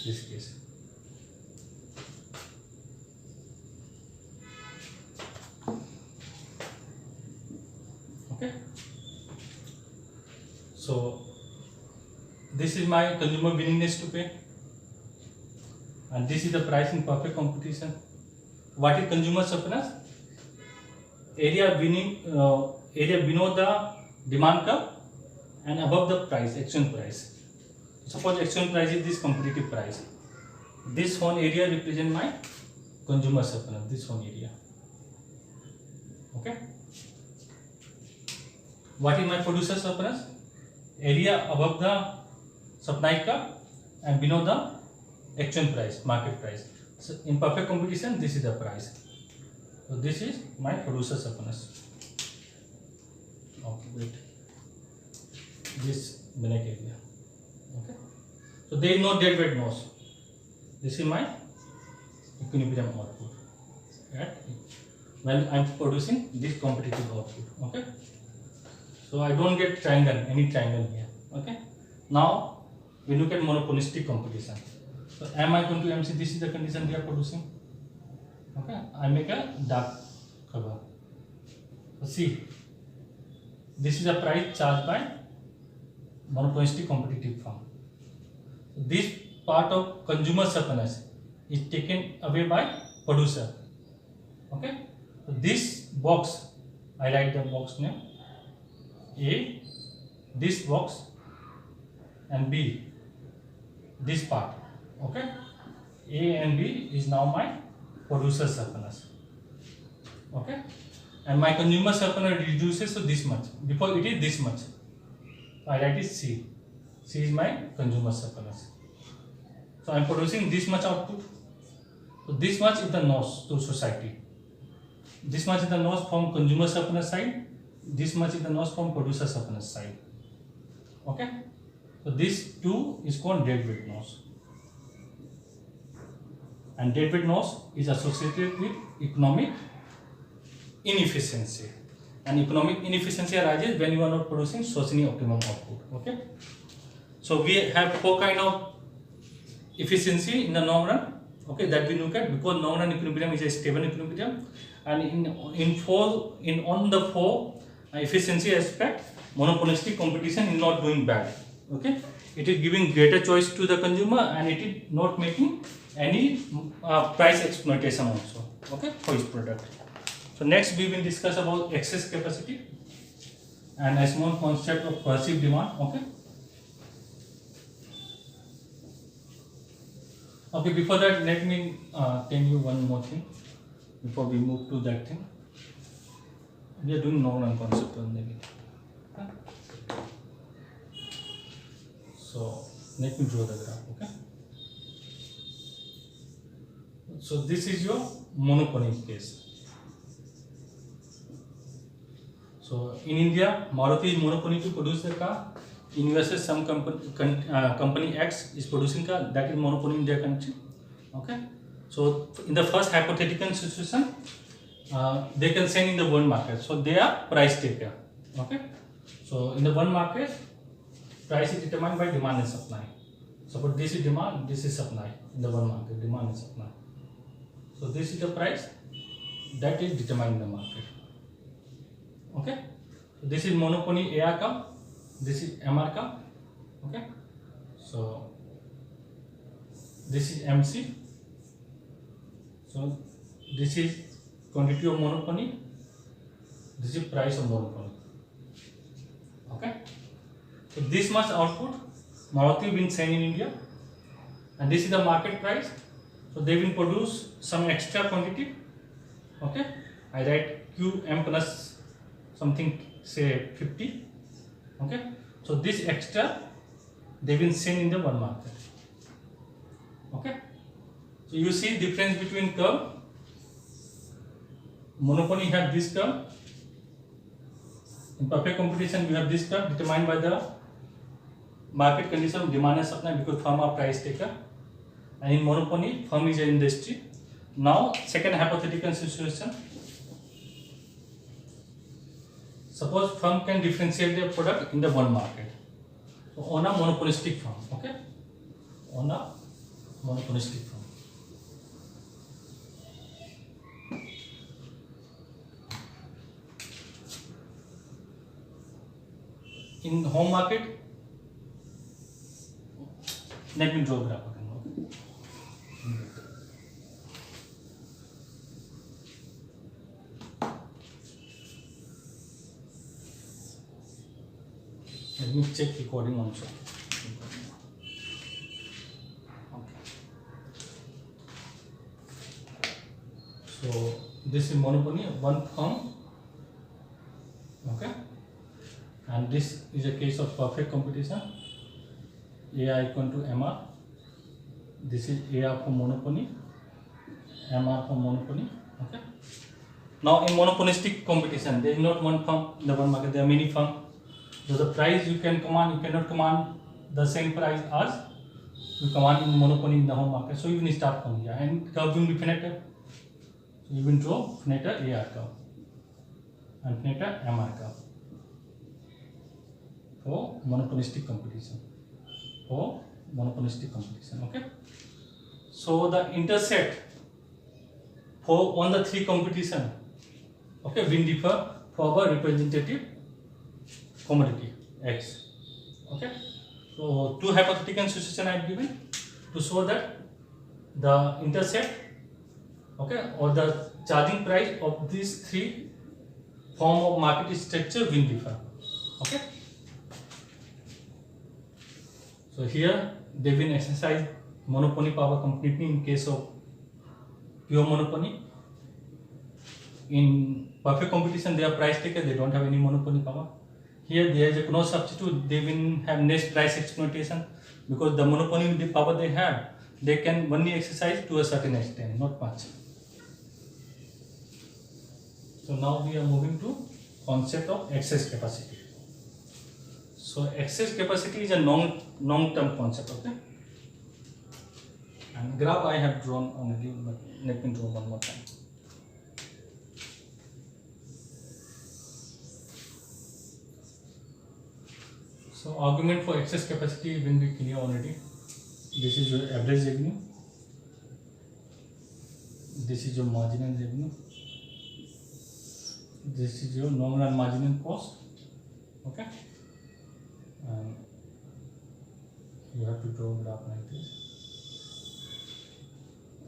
This case. Okay. So this is my consumer willingness to pay, and this is the price in perfect competition. What is consumer surplus? Area below the demand curve and above the price, exchange price. Suppose exchange price is this competitive price. This whole area represent my consumer surplus. This whole area. Okay. What is my producer surplus? Area above the supply curve and below the exchange price, market price. So in perfect competition, this is the price. So this is my producer surplus. Okay, wait. This black area. Okay. So there is no dead weight loss. This is my equilibrium output. Right? When I am producing this competitive output. Okay. So I don't get triangle, any triangle here. Okay. Now we look at monopolistic competition. So MI equal to MC, this is the condition we are producing. Okay. I make a dark cover. So see, this is a price charged by monopolistic competitive firm. So this part of consumer surplus is taken away by producer. Okay. So this box, I write the box name. A, this box, and B, this part. Okay. A and B is now my producer surplus. Okay. And my consumer surplus reduces to this much. Before it is this much. I write it C. C is my consumer surplus. So I am producing this much output. So this much is the loss to society. This much is the loss from consumer surplus side. This much is the loss from producer surplus side. Okay. So this two is called deadweight loss. And deadweight loss is associated with economic inefficiency. And economic inefficiency arises when you are not producing socially optimum output. Okay. So we have four kind of efficiency in the long run. Okay, that we look at, because long run equilibrium is a stable equilibrium, and on the four efficiency aspect, monopolistic competition is not doing bad. Okay, it is giving greater choice to the consumer, and it is not making any price exploitation also. Okay, for its product. So next we will discuss about excess capacity and a small concept of perceived demand. Okay. Okay, before that, let me tell you one more thing before we move to that thing. We are doing long run concept only. Okay. So let me draw the graph. Okay. So this is your monopoly case. So in India, Maruti is monopoly to produce the car. In USA, some company X is producing car, that is monopoly in their country. Okay. So in the first hypothetical situation, they can sell in the one market. So they are price taker. Okay. So in the one market, price is determined by demand and supply. Suppose this is demand, this is supply in the one market, demand and supply. So this is the price that is determined in the market. Okay. So this is monopoly AR curve. This is MR curve. Okay. So this is MC. So this is quantity of monopoly. This is price of monopoly. Okay. So this much output Maruti will sell in India, and this is the market price. So they will produce some extra quantity. Okay. I write QM plus something, say 50. Okay. So this extra they will sell in the one market. Okay, so you see difference between curve. Monopoly have this curve. In perfect competition, we have this curve determined by the market condition of demand and supply, because firm are price taker, and in monopoly, firm is an industry. Now, second hypothetical situation. Suppose firm can differentiate their product in the one market. So on a monopolistic firm, okay? On a monopolistic firm. In home market, let me draw graph again. Okay? Let me check recording also. Okay. So this is monopoly, one firm. Okay. And this is a case of perfect competition. AI equal to MR. This is AR for monopoly, MR for monopoly. Okay. Now in monopolistic competition, there is not one firm in the one market. There are many firms. So the price you can command, you cannot command the same price as you command in monopoly in the home market. So you will start from here, and curve will be finite. So you will draw finite AR curve and finite MR curve for monopolistic competition. For monopolistic competition, okay. So the intercept for on the three competition, okay, will differ for our representative commodity X. Okay, so two hypothetical situation I have given to show that the intercept, okay, or the charging price of these three form of market structure will differ. Okay, so here they will exercise monopoly power completely in case of pure monopoly. In perfect competition, they are price taker, they don't have any monopoly power. Here there is a no substitute, they will have next price exploitation, because the monopoly with the power they have, they can only exercise to a certain extent, not much. So now we are moving to concept of excess capacity. So excess capacity is a long-term concept, okay? And graph I have drawn already, but let me draw one more time. So argument for excess capacity will be clear already. This is your average revenue. This is your marginal revenue. This is your nominal marginal cost. Okay. And you have to draw graph like this.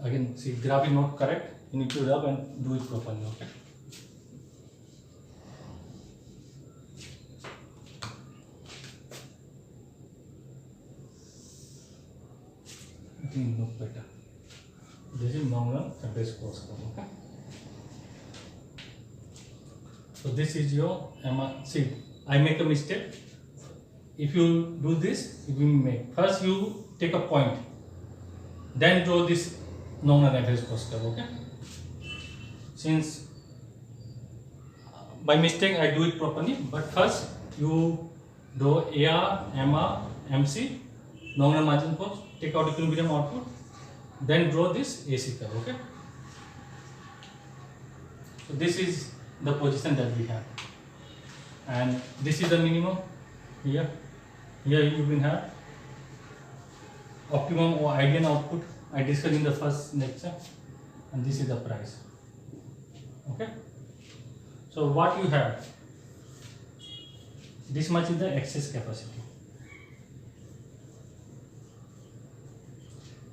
Again, see, graph is not correct. You need to rub and do it properly. Okay. I think it looks better. This is nominal average cost. Okay. So this is your MR. See, I make a mistake. If you do this, you will make. First you take a point, then draw this nominal average cost curve. Okay. Since by mistake I do it properly, but first you draw AR, MR, MC, nominal margin cost, take out equilibrium output, then draw this AC curve. Okay. So this is the position that we have, and this is the minimum here. Here you will have optimum or ideal output I discussed in the first lecture, and this is the price. Okay. So what you have, this much is the excess capacity.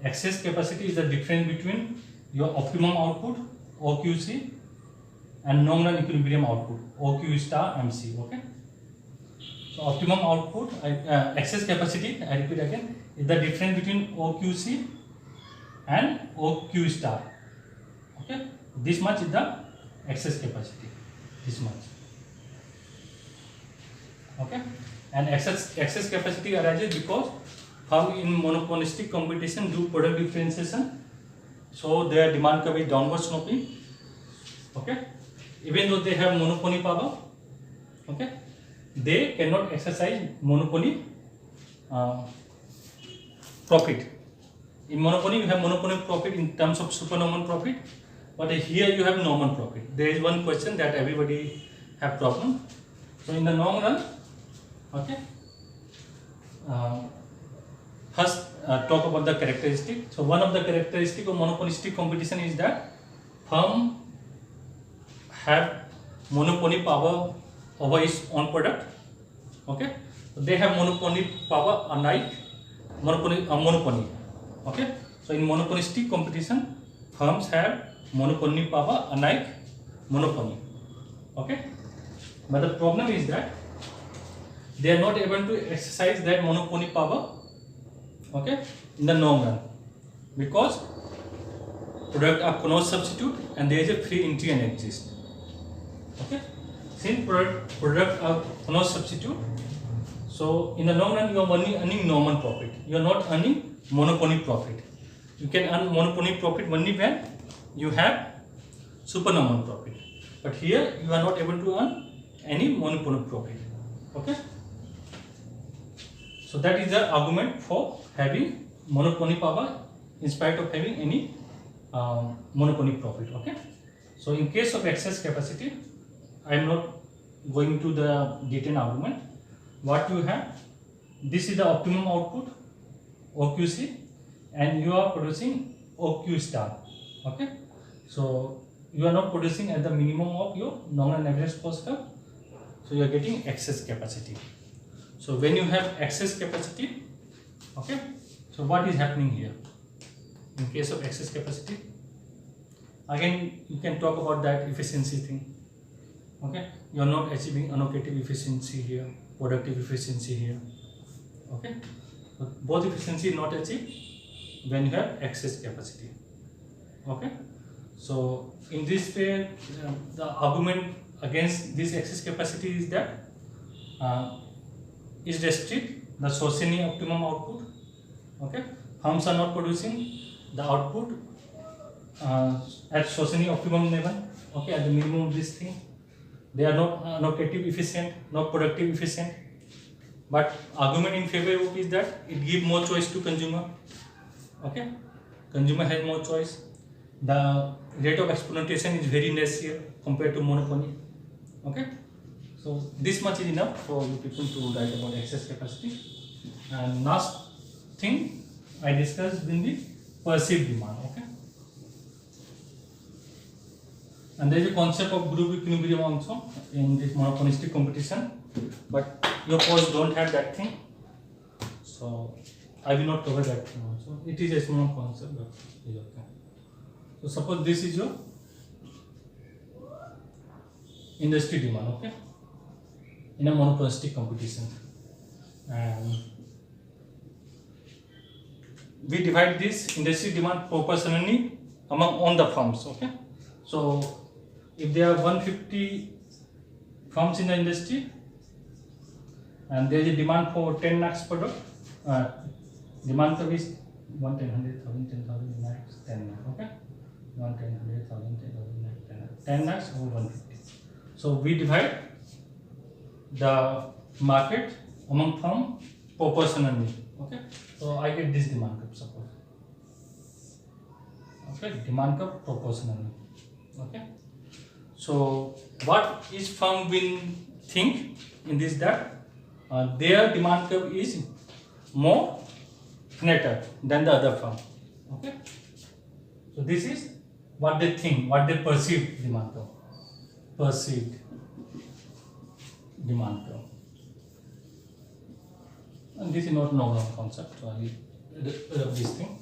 Excess capacity is the difference between your optimum output OQC and nominal equilibrium output OQ star MC. Okay. So optimum output, excess capacity, I repeat again, is the difference between OQC and OQ star. Okay, this much is the excess capacity. This much. Okay, and excess capacity arises because firm in monopolistic competition do product differentiation, so their demand curve is downward sloping. Okay, even though they have monopoly power, okay, they cannot exercise monopoly profit. In monopoly, you have monopoly profit in terms of supernormal profit, but here you have normal profit. There is one question that everybody have problem. So in the long run, okay, first talk about the characteristic. So one of the characteristic of monopolistic competition is that firm have monopoly power over its own product. Okay, so they have monopoly power unlike monopoly. Okay, so in monopolistic competition, firms have monopoly power unlike monopoly. Okay, but the problem is that they are not able to exercise that monopoly power, okay, in the long run, because product are close substitute and there is a free entry and exist. Okay, since product are close substitute, so in the long run you are only earning normal profit. You are not earning monopoly profit. You can earn monopoly profit only when you have supernormal profit, but here you are not able to earn any monopoly profit. Okay, so that is the argument for having monopoly power in spite of having any monopoly profit. Okay, so in case of excess capacity, I am not going to the detailed argument. What you have, this is the optimum output, OQC, and you are producing OQ star. Okay, so you are not producing at the minimum of your long-run average cost curve, so you are getting excess capacity. So when you have excess capacity, okay, so what is happening here? In case of excess capacity, again you can talk about that efficiency thing. Okay, you are not achieving allocative efficiency here, productive efficiency here. Okay, but both efficiency not achieved when you have excess capacity. Okay, so in this way, the argument against this excess capacity is that is restrict the socially optimum output. Okay, firms are not producing the output at socially optimum level. Okay, at the minimum of this thing, they are not allocative efficient, not productive efficient. But argument in favor of is that it gives more choice to consumer. Okay, consumer has more choice. The rate of exploitation is very less here compared to monopoly. Okay, so this much is enough for you people to write about excess capacity. And last thing I discussed will be perceived demand. Okay, and there is a concept of group equilibrium also in this monopolistic competition, but your course don't have that thing, so I will not cover that thing also. It is a small concept, but it is okay. So suppose this is your industry demand, okay, in a monopolistic competition, and we divide this industry demand proportionally among all the firms. Okay, so if there are 150 firms in the industry and there is a demand for 10 lakhs product, demand service 1, 10, 100,000, 10,000 lakhs, 10 lakhs. Okay, 1, 10, 100,000, 10,000 lakhs, 10 lakhs over 150. So we divide the market among firm proportionally. Okay, so I get this demand curve, suppose. Okay, demand curve proportionally. Okay, so what each firm will think in this, that their demand curve is more flatter than the other firm. Okay, so this is what they think, what they perceive demand curve, perceived demand curve. And this is not normal concept, so I will this thing.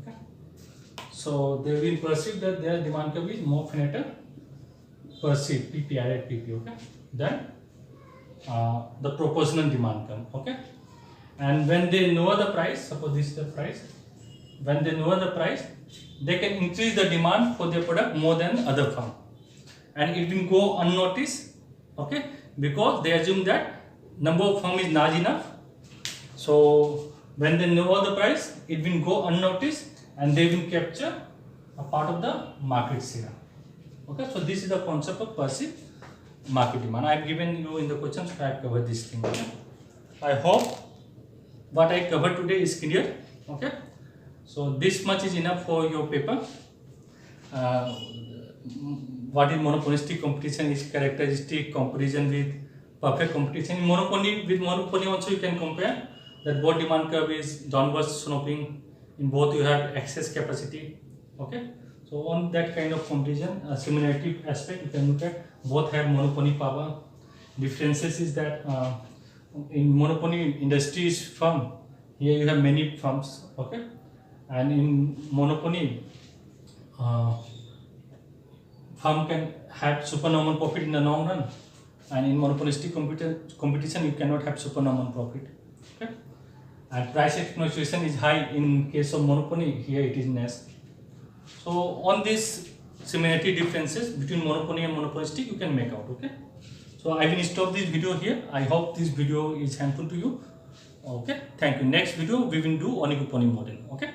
Okay, so they will perceive that their demand curve is more flatter, perceived PP, I at PP, okay, than the proportional demand curve. Okay, and when they know the price, suppose this is the price, when they know the price, they can increase the demand for their product more than other firm, and it will go unnoticed. Okay, because they assume that number of firm is large enough, so when they know the price, it will go unnoticed and they will capture a part of the market share. Okay, so this is the concept of perceived market demand. I have given you in the questions, I have covered this thing. Okay? I hope what I covered today is clear. Okay, so this much is enough for your paper. What is monopolistic competition is characteristic comparison with perfect competition. In monopoly, with monopoly also you can compare that both demand curve is downward sloping. In both you have excess capacity. Okay, so on that kind of comparison, similarity aspect you can look at. Both have monopoly power. Differences is that in monopoly industries firm, here you have many firms. Okay, and in monopoly firm can have supernormal profit in the long run, and in monopolistic competition you cannot have supernormal profit. Okay, and price fluctuation is high in case of monopoly, here it is less. So on these similarity differences between monopoly and monopolistic you can make out. Okay, so I will stop this video here. I hope this video is helpful to you. Okay, thank you. Next video we will do oligopoly model. Okay.